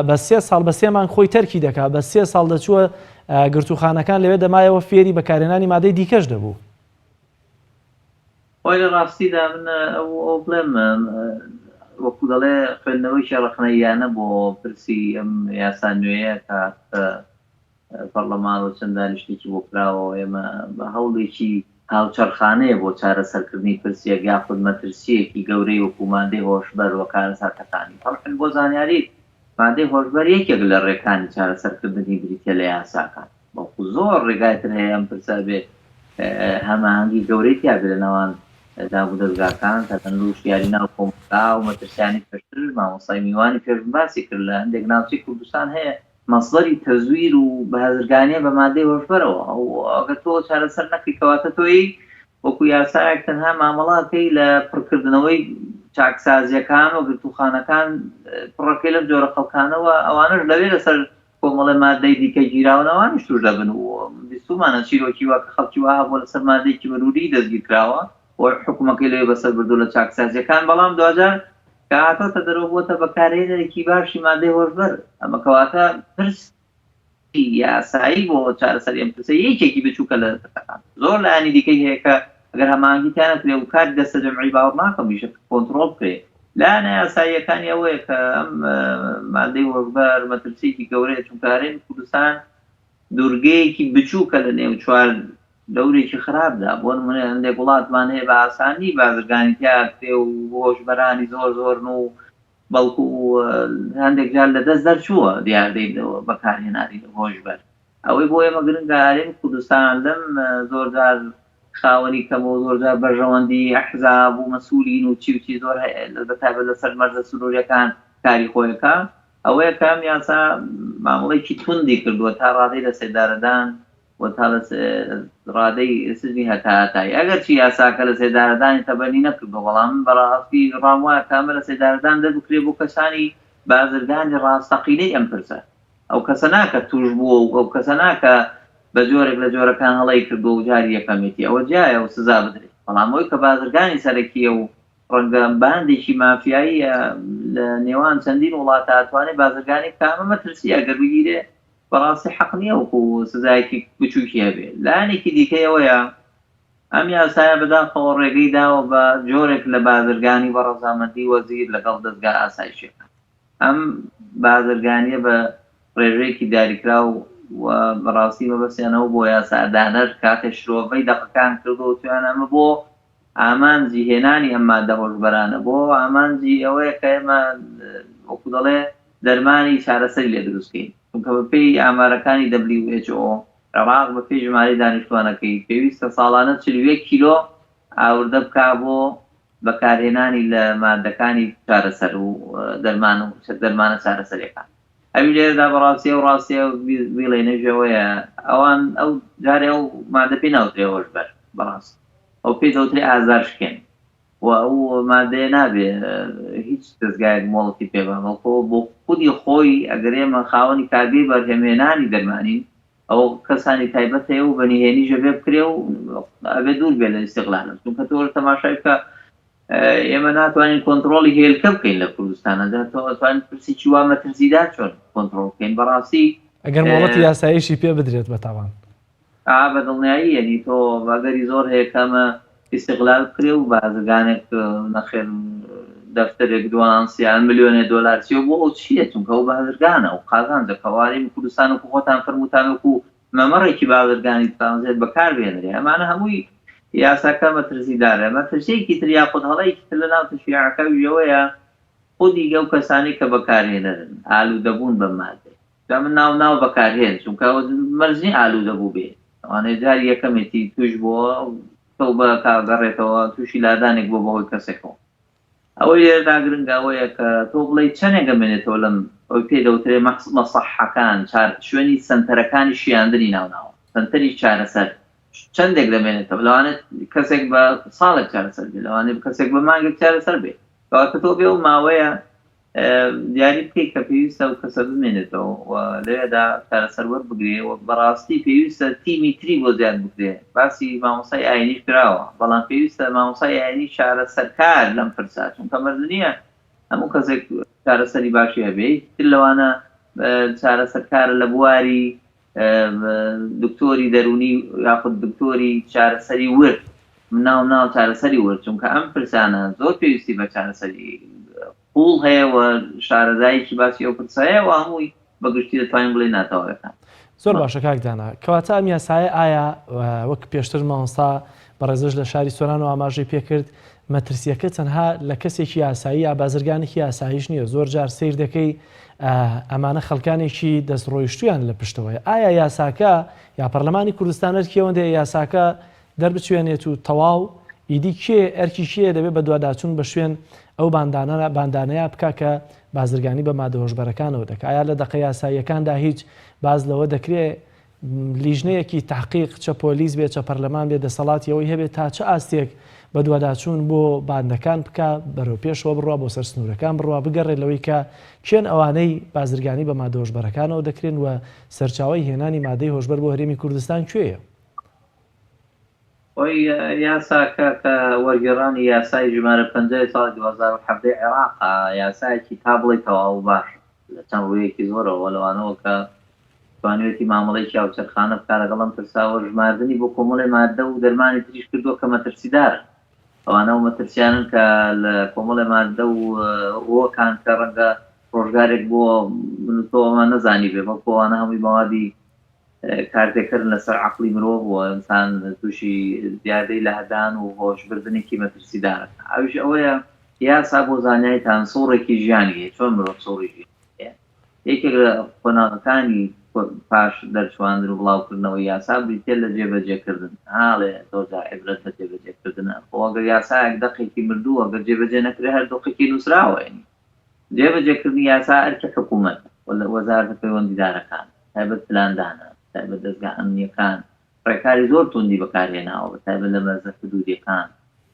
بە 3 ساڵ بە 3 مانگ خۆی تەرکی دەکات بە 3 ساڵ دەچووە گرتوخانەکان لەوێ دەمایەوە فێری بەکارهێنانی مادەی دیکەش دەبوو خۆی لە ڕاستیدا من ئەو بڵێم وەکو دەڵێ خوێندنەوەی ڕەخنەیانە بۆ پرسی ئەم یاسا نوێیە کە پەرلەمان و چەند دانیشتێکی بۆ کراوە ئێمە بە هەوڵێکی هاوچەرخانەیە بۆ چارەسەرکردنی پرسیەک یاخود مەترسیەکی گەورەی وەکو مادەی هۆشبەر و کارەساتەکانی هەڵکن بۆ زانیاری مادەی هۆشبەر یەکێک لە ڕێکانی چارەسەرکردنی بریتە لە یاساکان بەڵکو زۆر ڕێگایتر هەیە ئەم پرسە بێ هەماهەنگی گەورەی تیا بێ لە ناوان دابوو دەستگاکان تەنور یاری ناو کۆمەلگا و مەترسیانی پێشتر مامۆستای میوانی پێشم باسی کرد لە هەندێک ناوچەی کوردستان هەیە مەصدەری تەزویر و بەهێزرگانیە بە مادەی هۆشبەرەوە ئەگەر تۆ چارەسەر نەکەی کەواتە تۆی وەکو یاسایەک تەنها مامەڵاکەی لە پڕکردنەوەی چاکسازیەکان و گرتوخانەکان پڕەکەی لەم جۆرە خەڵکانەوە ئەوانش لەوێ لەسەر کۆمەڵێ مادەی دیکە گیراونەوانیش توش دەبن و بیستومانە چیرۆکی واکە خەڵکی وها بۆ لەسەر مادەیەکی مەروری دەستگیرکراوە و حکوومەکەی لەوێ بەسەر بردو لە چاکسازیەکان بەڵام دوجار کە هاتۆتە دەرەوە بۆتە بەکارهێنەرێکی باشی مادەی هۆشبەر ئەمە کەواتە پرسی یاسایی بۆ چارەسەری ئەم پرسە یەکێکی بچووکە لە دەستەکان زۆر لایانی دیکەی هەیە کە ئەگەر هەماهەنگیتیان نەکرێ و کاری دەستە جەمعی باوەڕ ناکەم میشە کۆنتڕۆڵ بکرێ لایەنە یاساییەکانی ئەوەیە کە ئەم مادەی هۆشبەر مەترسیەکی گەورەیە چونکە هەرێمی کوردستان دوورگەیەکی بچووکە لە نێو چوار دەورێکی خراپدا بۆ نمونە هەندێک وڵاتمان هەیە بە ئاسانی بازرگانی تیا کرێ و هۆشبەرانی زۆر زۆرن و بەڵکو هەندێک جار لە دەست دەرچووە دیاردەی بەکارهێنانی هۆشبەر ئەوەی بۆ ئێمە گرنگە هەرێمی کوردستان لەم زۆرجار خاوەنی کەمەوە زۆرجار بەرژەوەندی ئەحزاب و مەسئولین و چی زۆر بەتایبەت لەسەر مەرجە سنووریەکان کاری خۆیەکە ئەوەیە کام یاسا مامەڵێکی توندی کردووە تا ڕادەی لە سێدارەدان و تا لە ڕادەی سزنی هەتایی ئەگەر چی یاساکە لە سێدارەدانی تەبەنی نەکردو بەڵام بەڕاستی ڕاموایە کامە لە سێدارەدان دەبکرێ بۆ کەسانی بازرگانی ڕاستەقینەی ئەم پرسە ئەو کەسە ناکە توش بووە و ئەو کەسە ناکە بە جۆرێک لە جۆرەکان هەڵی کردو و جاری یەکەمێتی ئەوە جایە و سزا بدرێت بەڵام ئەوی کە بازرگانی سەرەکیە و ڕەنگە باندێکی مافیایی لە نێوان چەندین وڵاتە ئەتوانێت بازرگانی کامە مەترسی ئەگەر بگیرێ بەڕاستی حەق نییە وەکو سزایەکی بچووکی هەبێ لایەنێکی دیکەیەوەیە ئەم یاسایە بەداخەوە ڕێگەی داوە بە جۆرێک لە بازرگانی بە ڕەزامەندی وەزیر لەگەڵ دەستگا ئاسایشێکە ئەم بازرگانیە بە ڕێژەیەکی دیاریکرا و بەڕاستی مەبەستیانەوە بۆ یاسادانەر کاتێ شرۆڤەی دەقەکان کردو تویان ئەمە بۆ ئامانجی هێنانی ئەم ماددە هۆشبەرانە بۆ ئامانجی ئەوەیە کە ئێمە وەکو دەڵێ دەرمانی چارەسەری لێ دروستکەین چونکە بەپێی ئامارەکانی WHO ڕەواق بەپێی ژمارەی دانیشتوانەکەی پێویستە ساڵانە 41 کیلۆ ئاوردە بکا بۆ بەکارهێنانی لە ماددەکانی چارەسەر و دەرمانە چارەسەرەکان ئەوی لێرەدا بەڕاستی و ڕاستیە بڵێنەژەوەیە ئەوان ئەو جارێ و ماددە پێی ناوترێ هۆشبەر بەڕاست ئەو پێی دەوترێ ئازارشکێن و ئەو مادەیە نابێ هیچ دەستگایەک مۆڵەتی پێبامەڵکەوە بۆ خودی خۆی ئەگەر ئێمە خاوەنی کارگەی بەرهەمهێنانی دەرمانین ئەو کەسانی تایبەت هەیە و بەنیهێنی ژەبێ بکرێ و ئەبێ دوور بێ لە ئیستیغلالن چونکە تۆ تەماشای بکە ئێمە ناتوانین کۆنتڕۆڵی هێلکە بکەین لە کوردستانە دەتوانین پرسیی وا مەترسیدا چۆن کۆنتڕۆڵ بکەین بەڕاستی ئەگەر مۆڵەتی یاساییشی پێ بدرێت بەتاوان بەدڵنیایی یعنی تۆ بەگەری زۆر هەیە کەمە استقلال بکرێ و بازرگانێک نەخێن دەفتەرێک دوانسیان ملیۆنێ دۆلار چیە بۆ ئەو چییە چونکە ئەو بازرگانە و قازان دەکەواری کوردستان و خۆتان فەرمووتان وەکو مەمەڕێکی بازرگانی ترانزێت بەکار بێنرێ ئەمانە هەمووی یاساکە مەترسیدارە مەترسیەکی تر یاخود هەڵەیەکی تر لە ناو تەشریعەکە ویەوەیە خودی ئەو کەسانی کە بەکارهێنەرن ئالوودەبوون بە مادە دا من ناو بەکارهێن چونکە مەرجنی ئالوودەبوو بێ ئەوانەیە جاری یەکەمێتی توش بووە تۆ بە کاگەڕێتەوە تووشی لادانێک بۆ بەهۆی کەسێکەوە ئەوەی لێرەدا گرنگە ئەوەیە کە تۆ بڵێ چەندێک ئەمێنێتەوە لەم ئەوی پێ دەوترێ مەسەحەکان سنتەرەکانی شیاندنی ناوناوە سنتەری چارەسەر چەندێک دەمێنێتەوە لەوانێت کەسێک بە ساڵێک چارەسەر بێ لەوانێت کەسێک بە مانگێک چارەسەر بێ کەواتە تۆ بێ و ماوەیە دیاری بکەیت کە پێویستە و کەسە بمێنێتەوە و لێدا چارەسەر وەربگرێ و بەڕاستی پێویستە تیمی تری بۆ زیاد بکرێ باسی مامۆسای ئاینیش کراوە بەڵام پێویستە مامۆسای ئاینی چارەسەرکار لەم پرسا چونکە مەرجنیە هەموو کەسێک چارەسەری باشی هەبێ تر لەوانە چارەسەرکارە لە بواری دکتۆری دەرونی یاخود دکتۆری چارەسەری ورد ناو چارەسەری ورد چونکە ئەم پرسانە زۆر پێویستی بە چارەسەری پوڵ هەیە و شارەزایکی باسی ئەو پرسایە و هەمووی بەگشتی دەتوانین بڵێ ناتەوەەکان زۆر باشە کاکدانا کەواتە ئەم یاسایە ئایا وەک پێشتر مامۆستا بەڕێزش لە شاری سۆران و ئاماژەی پێکرد مەترسیەکە تەنها لە کەسێکی یاسایی یا بازرگانێکی یاساییش نییە زۆر جار سیر دەکەی ئەمانە خەڵکانێکی دەستڕۆیشتویان لە پشتەوەی ئایا یاساکە یا پەرلەمانی کوردستانەرکی ئەوەندە یاساکە دەربچوێنێت و تەواو ئیدی کێ ئەرکی کێ دەبێت بە دوواداچوون بە شوێن ئەو باندانەیە بکە کە بازرگانی بە مادە هۆشبەرەکانەوە دەکات ئایا لە دەقە یاساییەکاندا هیچ باز لەوە دەکرێت لیژنەیەکی تحقیق چە پۆلیس بێت چە پەرلەمان بێت دەسەڵاتی ئەوەی هەبێت تا چه ئاستێک بە دوواداچوون بۆ باندەکان بکە بەرەو پێشەوە بڕوا بۆ سەر سنوورەکان بڕوا بگەڕێت لەوەی کە چێن ئەوانەی بازرگانی بە مادە هۆشبەرەکانەوە دەکرێن و سەرچاوی هێنانی مادەی هۆشبەر بۆ هەرێمی کوردستان کوێیە؟ ئەوی یاساکە کە وەرگێڕانی یاسای ژمارە 5 ساڵی 2017 عێراق یاسایەکی تا بڵێ تەواو باش لە چەند ڕوویەکی زۆرەوە لەوانەوە کە توانێتی مامەڵەیەکی هاوچەرخانە بکار لەگەڵم ترساوە ژماردنی بۆ کۆمەڵی مادە و دەرمانی تریش کردووە کە مەترسیدارن ئەوانەوە مەترسیانن کە لە کۆمەڵی مادە و ڕۆکان کە ڕەنگە ڕۆژگارێک بۆ منتۆمان نەزانی بێ بەڵکۆوانە هەمووی ماوادی کارتێکردن لەسەر عەقڵی مرۆڤ و ئینسان تووشی زیادەی لە هەدان و هۆشبردنێکی مەترسیدارن ئەویش ئەوەیە یاسا بۆ زانایتان سوورێکی ژیانی هەیە چۆن مرۆڤ سووری ژیانی هەیە یەکێک لە قۆناغەکانی پاش دەرچواندن و بڵاوکردنەوەی یاسا بریتێ لە جێبەجێکردن هاڵێ تۆجا عیبرەت بە جێبەجێکردنە خۆ ئەگەر یاسایەک دەقێکی مردووە ئەگەر جێبەجێ نەکرێ هەر دقێکی نووسراوە جێبەجێکردنی یاسا ئەرکی حکوومەت وەزارەتە پەیوەندیدارەکان تایبەت پلاندانە تایبەت دەستگا ئەمنیەکان ڕێکاری زۆر توندی بەکارهێناوە بە تایبەت لە مەرزە حدودیەکان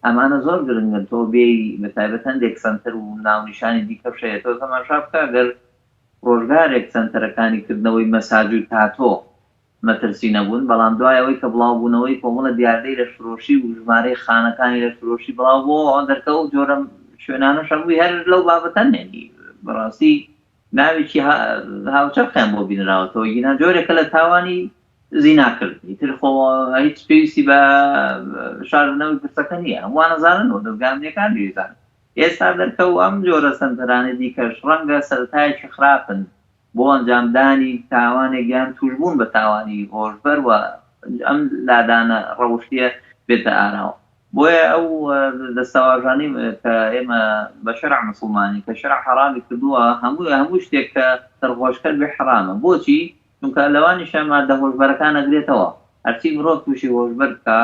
ئەمانە زۆر گرنگن تۆ بێی بە تایبەت هەندێک سنتەر و ناونیشانی دیکە بشەیە تۆ تەماشا بکە گەر ڕۆژگارێک سنتەرەکانی کردنەوەی مەساج و تاتۆ مەترسی نەبوون بەڵام دوایەوەی کە بڵاوبوونەوەی کۆمەڵە دیاردەی لە فرۆشی و ژمارەی خانەکانی لە فرۆشی بڵاو بۆ ئەوەن دەرکە و جۆرە شوێنانە شەڕووی هەر لەو بابەتە نێنی بەڕاستی ناوێکی هاوچە بخەن بۆ بینراوەتەوە گینا جۆرێکە لە تاوانی زیناکردنی تر خۆ هیچ پێویستی بە شاردنەوەی پرسەکە نییە هەمووان نەزانن و دەستگامنیەکان بیزان ئێستا دەرکە و ئەم جۆرە سنتەرانە دیکەش ڕەنگە سەرەتایەکی خراپن بۆ ئەنجامدانی تاوانێکیان توشبوون بە تاوانی هۆشبەر و ئەم لادانە ڕەوشتیە بێتە ئاراوە بۆیە ئەو دەستەواژانی کە ئێمە بە شەرع موسڵمانی کە شەرع حەرامی کردووە هەموو شتێک کە سەرخۆشکرد بێ حرامە بۆچی چونکە لەوانیشە مادە هۆشبەرەکان ئەگرێتەوە هەرچی مرۆڤ تووشی هۆشبەر بکە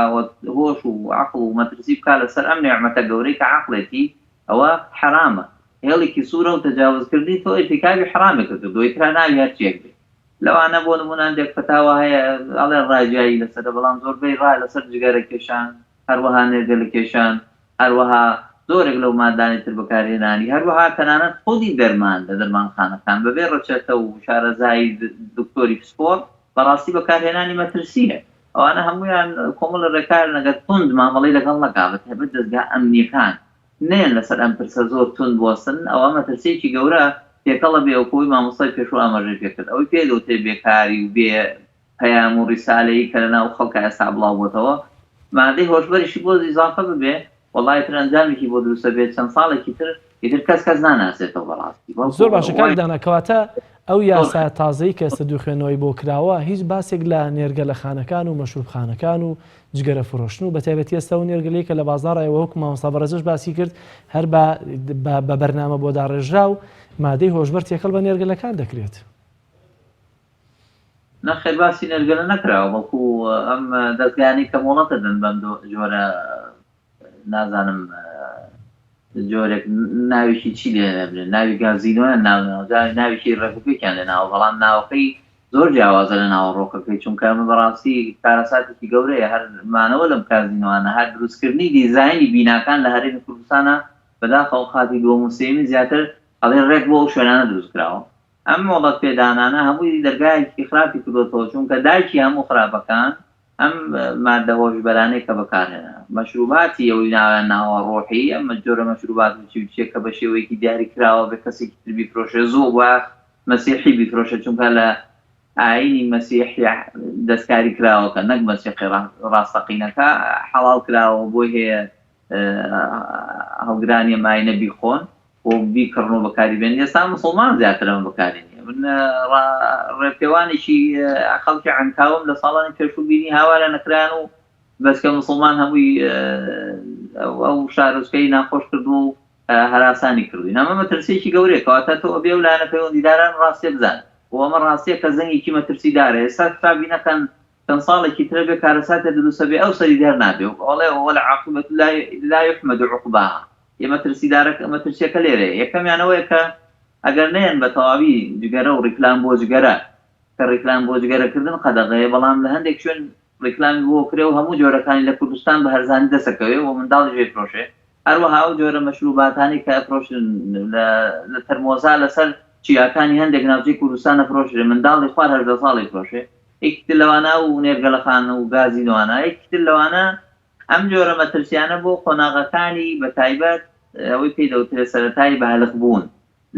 هۆش و عەقڵ و مەترسی بکە لەسەر ئەم نێعمەتە گەورەی کە عەقڵێتی ئەوە حرامە هێڵێکی سوورە و تەجاوزکردنی تۆ ئێتیکابی حرامی کردو دویترا ناوی هەرچیەک بێت لەوانە بۆ نمونان دێک فتاوە هەیە ئەڵێ ڕاجایی لەسەرە بەڵام زۆربەی ڕای لەسەر جگەرە کێشان هەروەها نێرگە لە کێشان هەروەها زۆرێک لەو مادانی تر بەکارهێنانی هەروەها تەنانەت خودی دەرمان لە دەرمانخانەکان بەبێ ڕەچێتە و شارەزایی دکتۆری پسپۆر بەڕاستی بەکارهێنانی مەترسیە ئەوانە هەمویان کۆمەڵ ڕێکار نەگە تند مامەڵەی لەگەڵ نەکات هەبێت دەستگا ئەمنیەکان نێن لەسەر ئەم پرسە زۆر تند بوەستن ئەوە مەترسیەکی گەورە پێکەڵە بێ ئەوکۆی مامۆستای پێشوو ئاماژەی پێکرد ئەوەی پێدەوتێ بێکاری و بێ پەیام و ڕیسالەیی کە لەناو خەڵکە ئێستا بڵاو بۆتەوە مادەی هۆشبەریشی بۆ ئیزافە ببێ وەڵای تر ئەنجامێکی بۆ دروستە بێت چەند ساڵێکی تر ئیتر کەس ناناسێتەوە بەڕاستی زۆر باشە کاک دانا کەواتە ئەو یاسا تازەی کە ئێستا دووخوێنەوەی بۆ کراوە هیچ باسێک لە نێرگە لە خانەکان و مەشروبخانەکان و جگەرە فرۆشتن و بەتایبەتی ئێستا و نێرگەلەی کە لە بازاڕایەوە وەکو مامۆستا بەڕێزەش باسی کرد هەر بە بەرنامە بۆ داڕێژرا و مادەی هۆشبەر تێکەڵ بە نێرگەلەکان دەکرێت نەخێر باسی نێرگەلە نەکراوە بەڵکو ئەم دەستگانی کە مۆڵەتە دەن بەم جۆرە نازانم جۆرێک ناویشی چی لێ نەبرێت ناوی گازینۆە ناویشی ڕێکوپێکیان لێناوە بەڵام ناوەکەی زۆر جیاوازە لە ناوە ڕۆکەکەی چونکە ئەمە بەڕاستی کارەساتێکی گەورەیە هەر مانەوە لەم کازینۆوانە هەر دروستکردنی دیزاینی بیناکان لە هەرێمی کوردستانە بەداخەو خاتی دووەم و سێمی زیاتر ئەڵێ ڕێک بۆ ئەو شوێنانە دروست کراوە ئەم مۆڵەت پێدانانە هەمووی دەرگایەکی خراپی کردوتەوە چونکە دایکی هەموو خراپەکان ئەم مادە هۆشبەرانەی کە بەکارهێنا مەشروباتی ئەوی ناویان ناوە ڕۆحی ئەمە جۆرە مەشروبات وچێک کە بە شێوەیەکی دیاری کراوە بە کەسێکی تر بیفرۆشێ زۆر وە مەسیحی بیفرۆشە چونکە لە ئاینی مەسیحی دەستکاری کراوەکە نەک مەسیحی ڕاستەقینەکە حەڵاڵ کراوە بۆی هەیە هەڵگرانی ئەماینە بیخۆن بۆ بیکڕن و بەکاریبێن ئێستا موسڵمان زیاتر ئەمە بەکارێنێ من ڕێپێوانێکی خەڵکی عەنکاوم لە ساڵانی پێشوو بینی هاوارە نەکران و بەسکە موسڵمان هەمووی ئەو شارۆچکەی ناخۆش کردو و هەراسانی کردوین ئەمە مەترسیەکی گەورەیە کەواتە تۆ بێ و لایەنە پەیوەندیداران ڕاستیە بزان و ئەمە ڕاستیە کە زەنگێکی مەترسیدارە ئێستا کتابینەکەن چەند ساڵێکی ترە بێ کارەساتێ دروستە بێ ئەو سەری دەر نابێ و ئەڵێ وەالعاقبەت لا يحمد عقباها مەترسیەکە لێرەیە یەکەمیانەوەیە کە ئەگەر نێن بە تەواوی جگەرە و ڕیکلام بۆ جگەرە کە ڕیکلام بۆ جگەرەکردن قەدەغەیە بەڵام لە هەندێک شوێن ڕیکلامی بۆ کرێ و هەموو جۆرەکانی لە کوردستان بە هەرزانی دەسەکەوێ و منداڵی ژێ فرۆشێ هەروەها ئەو جۆرە مەشروباتانی کە ئەفرۆشن لە تەرمۆزا لەسەر چیاکانی هەندێک ناوچەی کوردستان ئەفرۆشرێ منداڵی خوار 18 ساڵی فرۆشێ یەکتر لەوانە و نێرگەلەخانە و گازینۆوانە یەکتر لەوانە ئەم جۆرە مەترسیانە بۆ قۆناغەکانی بە تایبەت ئەوەی پێی دەوترێ سەرەتای بەهەلق بوون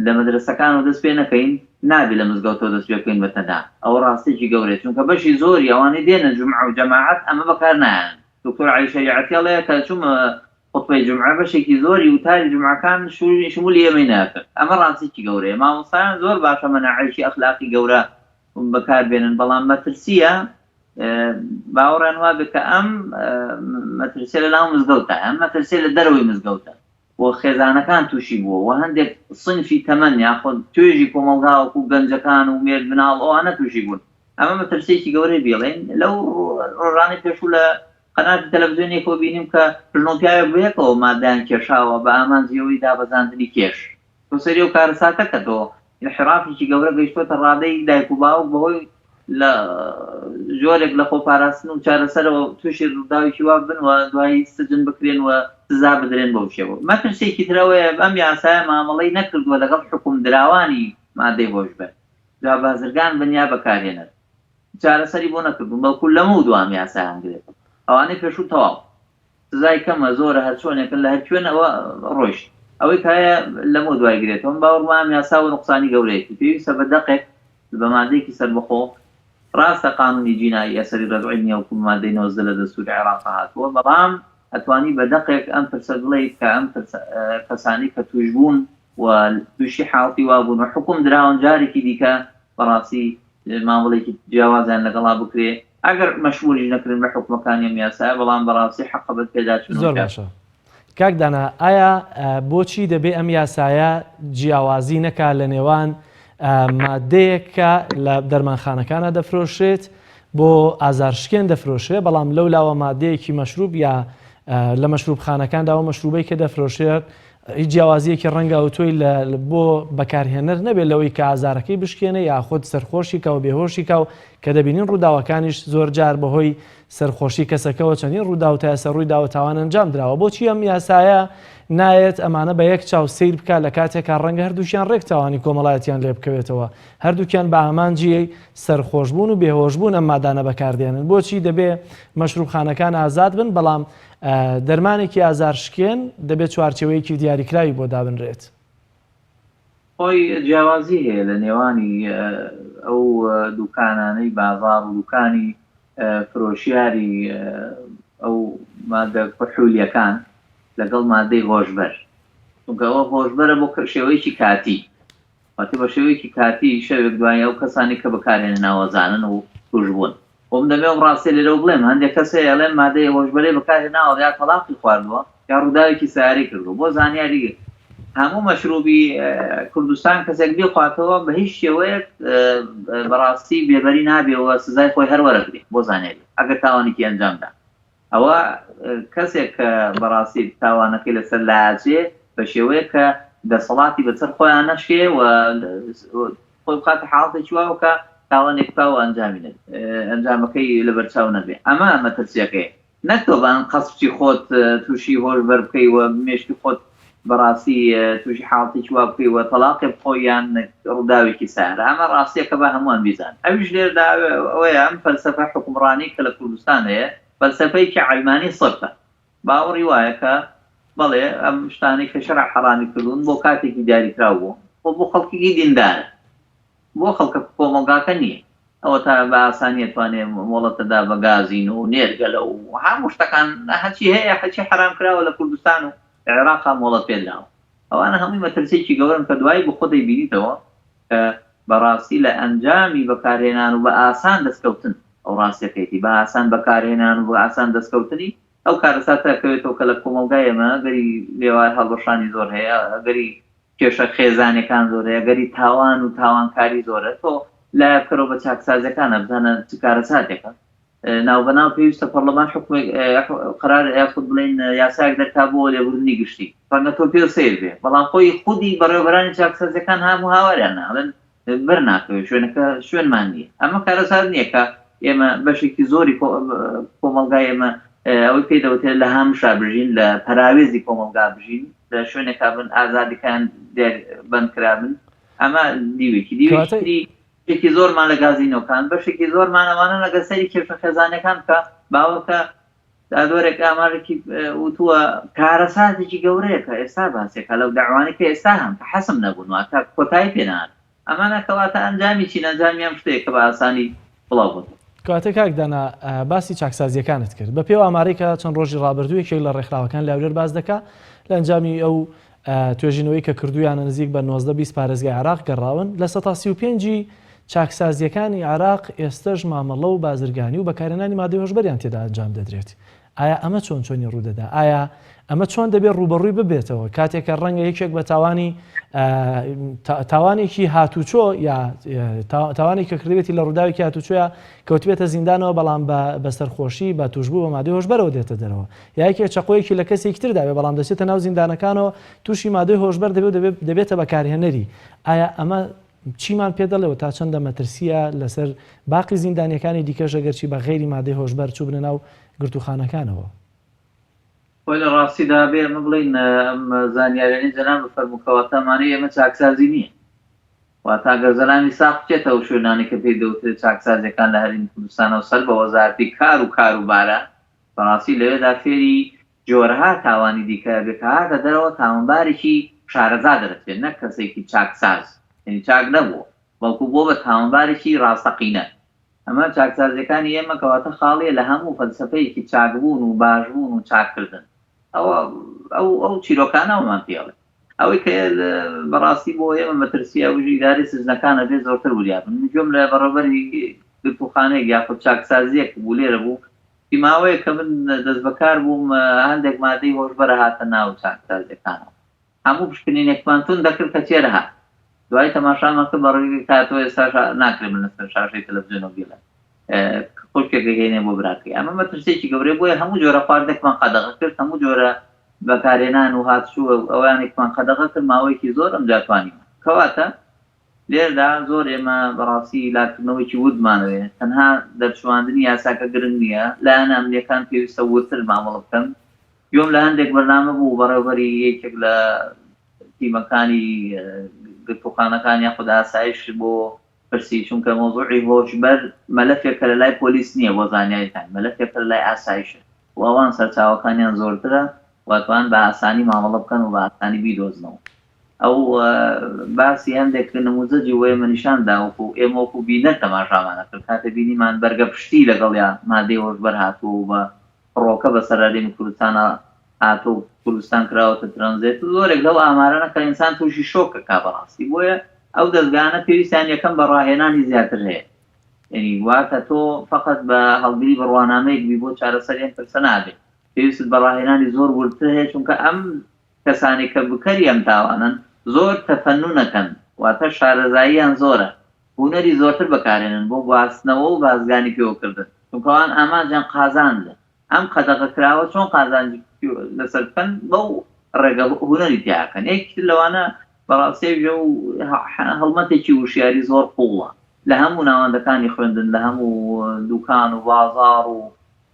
لە مەدرسەکان و دەست پێ نەکەین نابێت لە مزگەوتەوە دەست پێ بکەین بەتەنها ئەو ڕاستێکی گەورەیە چونکە بەشی زۆری ئەوانەی دێنە جومعە و جەماعەت ئەمە بەکار نایەن دکتۆر عەیشە یعتیەڵەیە کە چوومە خوتبەی جومعە بەشێکی زۆری وتاری جومعەکان شمولی ئێمەی ناکرد ئەمە ڕاستێکی گەورەیە مامۆستایان زۆر باشە مەناعەیەکی ئەخلاقی گەورە بەکاربێنن بەڵام مەترسیە باوەڕیان وا بێت کە ئەم مەترسیە لە ناو مزگەوتە ئەم مەترسیە لە دەرەوەی مزگەوتە و خێزانەکان تووشی بووە و هەندێک سنفی تەمەن یاخۆ توێژی کۆمەلگاوەکو و گەنجەکان و مێرد بناڵ ئەوانە تووشی بوون. ئەمە مەترسێکی گەورەی بێڵێن لەو ڕۆژانەی پێشوو لە قەناتی تەلەڤیزیۆنێکەوە بینیم کە پژنۆپیاوێک بەیەکەوە مادەیان کێشاوە بە ئامانجیەوەی دابەزاندنی کێش تۆ سەری و کارەساتە کە تۆ انحرافێکی گەورە گەیشتوۆتە ڕادەی دایک و باوک بەهۆی لە جۆرێک لە خۆپاراستن و چارەسەرەوە تووشی ڕووداوێکی وا بن و دوایی سجن بکرێن و سزا بدرێن بەو شێوە. مەترسێکی ترەوەیە ئەم یاسایە مامەڵەی نەکردووە لەگەڵ حکوم دراوانی مادەی هۆشبەر جا بازرگان بنیا بەکارهێنن چارەسەری بۆ نەکردوون بەڵکو لەمە و دوام یاسایان گرێت ئەوانەی پێشوو تەواو سزای کەمە زۆرە هەر چۆنێکن لە هەر کوێنەوە ڕۆیشت ئەوەی کایە لەمە دوای گرێتەوە باوەڕمان یاسا و نقصانی گەورەیەکی پێویستە بە دەقێک بە مادەیەکی سەربەخۆ ڕاستە قانونی جینایی ئەسەری ڕێزوعی نییە و مادەی 19 لە دەستوری عێراق هاتووە بەڵام ئەتوانی بە دەقێک ئەم پرسە بڵێیت کە ئەم کەسانی کە توش بوون و تووشی حاڵی وا بوون و حکوم دراون جارێکی دیکە بەڕاستی مامەڵێکی جیاوازیان لەگەڵا بکرێ ئەگەر مەشمولیش نەکردن بە حکومەکانی ئەم یاسایە بەڵام بەڕاستی حەقەبەت پێداچون. زۆر باشە. کاک دانا ئایا بۆچی دەبێ ئەم یاسایە جیاوازی نەکا لە نێوان مادەیەکە لە دەرمانخانەکانە دەفرۆشرێت بۆ ئازارشکێن دەفرۆشرێت بەڵام لەو لاوە مادەیەکی مەشروب یا لە مەشروبخانەکانداوە مەشروبەی کە دەفرۆشێت هیچ جیاوازیەکی ڕەنگە و تۆی بۆ بەکارهێنەر نەبێت لەوەی کە ئازارەکەی بشکێنە یاخود سەرخۆشی کە و بێهۆشی کە و کە دەبینین ڕووداوەکانیش زۆر جار بەهۆی سەرخۆشی کەسەکەەوە چەندین ڕوودا و تا ئێستا ڕووی داوەتاوان ئەنجام درراوە. بۆچی ئەم یاسایە نایەت ئەمانە بە یەک چاو سیر بکە لە کاتێکا ڕەنگە هەردووشیان ڕێکتاوانی کۆمەڵایەتیان لێ بکەوێتەوە هەردووکیان بە ئامانجی سەرخۆشبوون و بێهۆشبوون ئەم مادانە بەکاردێنن بۆچی دەبێ مەشروبخانەکان ئازاد بن بەڵام دەرمانێکی ئازارشکێن دەبێت چوارچێوەیەکی دیاریکراوی بۆ دابنرێت. خۆی جیاوازی هەیە لە نێوانی ئەو دوکانانەی بازاڕ و دوکانی فرۆشیاری ئەو مادە کوحولیەکان لەگەڵ مادەی هۆشبەر ئەوە هۆشبەرە بۆ شێوەیەکی کاتی واتی بە شێوەیەکی کاتی شەوێک دوای ئەو کەسانی کە بەکارێنە ناوەزانن و توش بوون بۆم دەبێ ڕاستی لەرەوە بڵێم هەندێک کەسێ ئەڵێن مادەی هۆشبەرەی بەکارهێناوە یا تەلاقی خواردووە یا ڕووداوێکی سیاری کردو بۆ زانیاری هەموو مەشروبی کوردستان کەسێک بخواتەوە بە هیچ شێوەیەک بەڕاستی بێبەری نابێەوە سزای خۆی هەروەرەگرێت بۆ زانیاری ئەگەر تاوانێکی ئەنجامدا ئەوە کەسێک کە بەڕاستی تاوانەکەی لەسەر لاجێ بە شێوەیە کە دەسەڵاتی بەسەر خۆیان نەشێ و خۆی بخاتە حاڵەتێکی واوکە تاوانێک پاوە ئەنجامەکەی لەبەرچاو نەبێ ئەمە مەترسیەکەی نەتۆبان قەسپی خۆت تووشی هۆشبەر بکەی و مێشتی خۆت بەڕاستی تووشی حاڵەتێکی وا بکەی و تەلاقی بخۆیان ڕووداوێکی سارە ئەمە ڕاستیەکە بە هەمووان بیزان ئەویش لێردا ئەوەیە ئەم فەلسەفە حکومڕانی کە لە کوردستان هەیە فەلسەفەیەکی عەلمانی سەرفە باوەڕی وایە کە بەڵێ ئەم شتانی کە شەرع حەرامی کردوون بۆ کاتێکی دیاریکراو بوو بۆ خەڵکیی دیندارە بۆ خەڵکە کۆمەلگاکە نییە ئەوە تا بە ئاسانی توانێ مۆڵەتەدا بە گازین و نێرگەلە و هەموو شتەکان هەچی هەیە هەچی حرام کراوە لە کوردستان و عێراقا مۆڵەت پێدراوە ئەوانە هەمووی مەترسێکی گەورن کە دوایی بۆ خۆدەی بینیتەوە کە بەڕاستی لە ئەنجامی بەکارهێنان و بە ئاسان دەستکەوتن ئەو ڕاستیەکەیتی بە ئاسان بەکارهێنان و بە ئاسان دەستکەوتنی ئەو کارەساتەکەوێتەوە کە لە کۆمەلگای ئێمە گەری لێوای هەڵبەشانی زۆر هەیە گەری کێشە خێزانەکان زۆر هەیە گەری تاوان و تاوانکاری زۆرە تۆ لایەکەرەوە بە چاکسازەکانە بزانە چ کارەساتێکە ناوبەناو پێویستە پەرلەمان حکومێک قرار یاخود بڵێن یاسایەک دەرکا بۆ لێبوردنی گشتی ڕەنگە تۆ پێ سیر بێ بەڵام خۆی خودی بەڕێوەبەرانی چاکسازەکان هەموو هاواریان ناڵێن بەرناکەوێت شوێنەکە شوێنمان نییە ئەمە کارەسات نییە کە ئێمە بەشێکی زۆری کۆمەلگای ئێمە ئەوەی پێی دەوتێت لە هەمشا بژین لە پەراوێزی کۆمەلگا بژین لە شوێنێکا بن ئازادیەکان بەندکرابن ئەمە دیوێکی زۆرمان لە گازینەوەکان بەشێکی زۆرمان ئەوانە لەگە سەری کێشە خێزانەکان کە باوەکە دادۆرێک ئامارێکی وتووە کارەساتێکی گەورەیەکە ئێستا باسێکە لەو داوانێکە ئێستا هەم کە حەسم نەبوون واتە کۆتایی پێنان ئەمانە کەواتە ئەنجامی چین ئەنجامیان شتێک کە بە ئاسانی بڵاو بوون. کاتە کاک دانا باسی چاکسازیەکانت کرد بە پێو ئامارێکە چەند ڕۆژی ڕابردوویەکێک لە ڕێکخراوەکان لاولێر باز دەکا لە ئەنجامی ئەو توێژینەوەی کە کردویانە نزیک بە 19-20 پارێزگای عێراق گەڕاون لە 35 چاکسازیەکانی عێراق ئێستش مامەڵە و بازرگانی و بەکارهێنانی مادەی هۆشبەریان تێدا ئەنجام دەدرێت. ئایا ئەمە چۆنی ڕوودەدا؟ ئایا ئەمە چۆن دەبێت ڕوبەڕووی ببێتەوە کاتێکە ڕەنگە یەکێک بە تاوانێکی هاتوچۆ یا تاوانی کە کردێتی لە ڕووداوێکی هاتوچۆە کەوتبێتە زیندانەوە بەڵام بە سەرخۆشی بە توشبوو بە مادەی هۆشبەرەوە دێتە دەرەوە، یاکێ چقۆیەکی لە کەسێکی ترداوێ بەڵام دەچێتە ناو زیندانەکانەوە تووشی مادەی هۆشبەر دەبێتە بەکارهێنەری. ئایا ئەمە چیمان پێ دەڵێەوە تا چەندە مەترسیە لەسەر باقی زیندانیەکانی دیکەش ئەگەرچی بە غێری مادەی هۆشبەر چوو بنە ناو گرتوخانەکانەوە؟ لە ڕاستیدا بێ ئەمە بڵین ئەم زانیاریانەی جەناب فەرمووکەواتەمانەی ئێمە چاکسازی نییە، واتە گەزەلامی ساخ بچێتەوە شوێنانی کە پێی دەوترێت چاکسازیەکان لە هەرێمی کوردستانەوە سەر بە وەزارەتی کاروبارە بەڕاستی لەوێدا فێری جۆرەها تاوانی دیکە بێت هاتە دەرەوە تاوانبارێکی شارەزا دەرەچێت، نەک کەسێکی چاکساز، یعنی چاک نەبووە بەڵکو بۆ بە تاوانبارێکی ڕاستەقینە. ئەمە چاکسازیەکانی ئێمە کەواتە خاڵیە لە هەموو فەلسەفەیەکی چاکبوون و باشبوون و چاککردن. ئەو چیرۆکانەوەمان پێڵێ ئەوەی کە بەڕاستی بۆ ئێمە مەترسیە وژی ئیدارەی سزنەکانە بێ زۆرتر وریابن. گوێم لە بەڕێوەبەری گرتوخانەیەک یاخود چاکسازیەک بوو لێرە بوو، ماوەیە کە من دەست بەکار بووم هەندێک مادەی هۆشبەرە هاتە ناو چاکسازیەکانەوە، هەموو پشکنینێکمان تون دەکرد کە چێرە هات. دوای تەماشامان کرد بەڕێوەی کاتەوە ئێستا ناکرێت من لەسەر شاشەی تەلەڤیزیۆنەوە بێڵێ خۆشکێکە هێنێ بۆ براکەی. ئەمە مەترسێکی گەورەی بۆیە هەموو جۆرە خواردێکمان قەدەغە کرد، هەموو جۆرە بەکارهێنان و هاتچووە ئەوانێکمان قەدەغە کرد ماوەیەکی زۆر ئەم جاتوانین. کەواتە لێردا زۆر ئێمە بەڕاستی لاکردنەوەیکی ودمانەوێ، تەنها دەرچواندنی یاساکە گرنگ نییە، لایەن ئەمریکان پێویستە ورتر مامەڵە بکەن. گوێم لە هەندێک بەرنامە بوو بەڕێوەبەری یەکێک لە تیمەکانی گرتوخانەکان یاخود ئاسایش بۆ پرسی، چونکە مۆزوعی هۆشبەر مەلەفێکە لە لای پۆلیس نییە بۆ زانیاریتان، مەلەفێکە لە لای ئاسایشە و ئەوان سەرچاوەکانیان زۆرترە واتوان بە ئاسانی مامەڵە بکەن و بە ئاسانی بیدۆزنەوە. ئەو باسی هەندێک نموزەجی وەیە منیشاندا وەکو ئێمە وەکو بینەر تەماشامانە کرد کاتە بینیمان بەرگە پشتی لەگەڵیا مادەی هۆشبەر هاتووە بە ڕۆکە بە سەرهەرێمی کوردستانە هاتوو کوردستان کراوەتە ترانزیت. زۆرێک لەو ئامارانە کە ئینسان تووشی شۆکە کا بەڕاستی، بۆیە ئەو دەستگانە پێویستیان یەکەم بە ڕاهێنانی زیاتر هەیە، یعنی واتە تۆ فقط بە هەڵگری بڕوانامەیەک بی بۆ چارەسەریان پرسە نابێت، پێویست بە ڕاهێنانی زۆر ورتر هەیە، چونکە ئەم کەسانی کە بکەری ئەم تاوانن زۆر تەفەنونەکەن، واتە شارەزاییان زۆرە، هونەری زۆرتر بەکارێنن بۆ گواستنەوە و بازگانی پێوەکردن، چونکەوان ئامانجیان قازاندە ئەم قەدەغە کراوە چۆن قازانجی لەسەر بکەن بەو ڕێگە هونەری تیاکەن. یەکتر لەوانە بەڕاستیژە و هەڵمەتێکی وشیاری زۆر قوڵە لە هەموو ناوەندەکانی خوێندن، لە هەموو دوکان و بازار و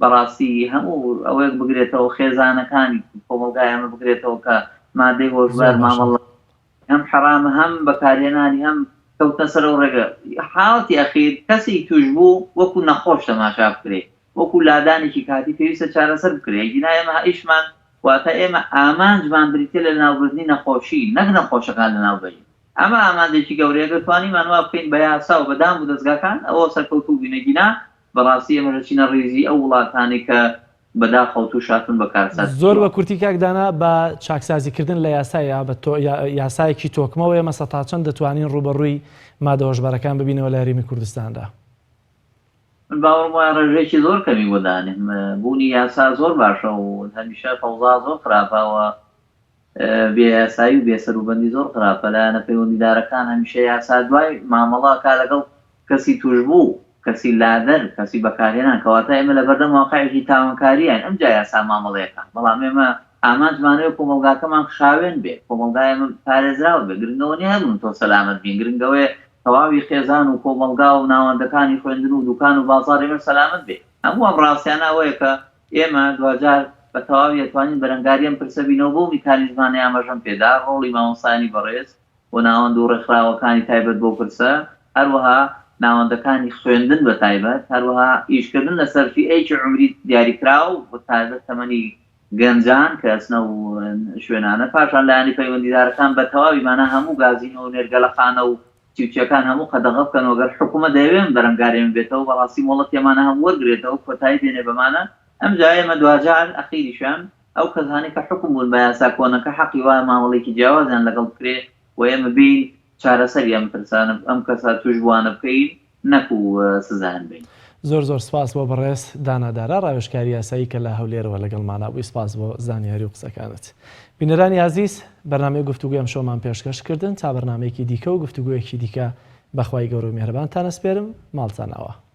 بەڕاستی هەموو ئەوەیەک بگرێتەوە خێزانەکانی کۆمەلگای ئەمە بگرێتەوە کە مادەی هۆشبەر مامەڵە هەم حرامە هەم بەکارهێنانی هەم کەوتە سەر ئەو ڕێگە. حاڵەتی ئەخیر کەسێک توش بوو وەکو نەخۆش تەماشا بکرێت، وەکو لادانێکی کاتی پێویستە چارەسەر بکرێت. گینا ئێمە ئیشمان واتە ئێمە ئامانجمان بریتێ لە ناوبردنی نەخۆشی نەک نەخۆشەکان لە ناوبەری. ئەمە ئامانجێکی گەورەیە دەتوانیمان وا بکەین بە یاسا و بەدام و دەستگاکان ئەوە سەرکەوتوو بینەگینا بەڕاستی ئێمە دەچینە ڕێزی ئەو وڵاتانی کە بەداخەوت و شاتون بەکارسات. زۆر بە کورتی کاکدانا بە چاکسازیکردن لە یاسایە بە یاسایەکی تۆکمەوە ئێمە سەتا چەند دەتوانین ڕوبەڕووی مادە هۆشبەرەکان ببینەوە لە هەرێمی کوردستاندا؟ من باوەڕم وایە ڕێژێکی زۆر کەمی بۆ دانێن، بوونی یاسا زۆر باشە و هەمیشە فەوزا زۆر خراپەوە، بێیاسایی و بێسەروبەندی زۆر خراپە لایەنە پەیوەندیدارەکان هەمیشە یاسا دوای مامەڵە کا لەگەڵ کەسی توش بوو، کەسی لادەر، کەسی بەکارهێنان، کەواتە ئێمە لە بەردەم واقعێکی تاوانکاریان ئەمجا یاسا مامەڵەیەکان، بەڵام ئێمە ئامانجمانەوە کۆمەلگاکەمان خاوێن بێ، کۆمەلگای ئێمە پارێزراوە بێ، گرنگەوە نیە هەموون تۆ سەلامەت بین، گرنگەوەی تەواوی خێزان و کۆمەلگا و ناوەندەکانی خوێندن و دوکان و بازار ئێمە سەلامەت بێ. هەموو ئەم ڕاستیانە ئەوەیە کە ئێمە دوجار بە تەواوی ئەتوانین بەرەنگاریان پرسە بینەوە بۆ میکانیزمانەی ئاماژەم پێدا، ڕۆڵی مامۆستایانی بەڕێز و ناوەند و ڕێکخراوەکانی تایبەت بۆ پرسە، هەروەها ناوەندەکانی خوێندن بە تایبەت، هەروەها ئیشکردن لە سەرفی ئەیکی عمری دیاریکراو بە تایبەت تەمەنی گەنجان کە ئەسنە و شوێنانە، پاشان لایەنی پەیوەندیدارەکان بە تەواوی مانە هەموو گازینە و نێرگەلەخانە و چیوچەکان هەموو قەدەغە بکەن وەگەر حکومە دەیەوێن بەرەنگارێن بێتەوە بەڕاستی وڵەت ئێمانە هەم وەرگێتەوە کۆتایی دێنێ بەمانە. ئەمجا ئێمە دوجار ئەخیریشان ئەو کەسانی کە حکم بوون بە یاسا کۆنەکە حەقی وایە مامەڵێکی جیاوازیان لەگەڵ بکرێ و ئێمە بین چارەسەری ئەم پرسانە ئەم کەسە توش بوانە بکەین نەکو سزان بین. زۆر سپاس بۆ بەڕێز دانادارە ڕاوێژکاری یاسایی کە لە هەولێرەوە لەگەڵمانە بووی. سپاس بۆ زانیاری و قسەکانت. بینەرانی عزیز، بەرنامەی گفتوگوی ئەم شۆمان پێشکەش کردن تا بەرنامەیەکی دیکە و گفتوگویەکی دیکە بەخوای گەورە و میهرەبانتان ئەسپێرم. ماڵتان ئەوە.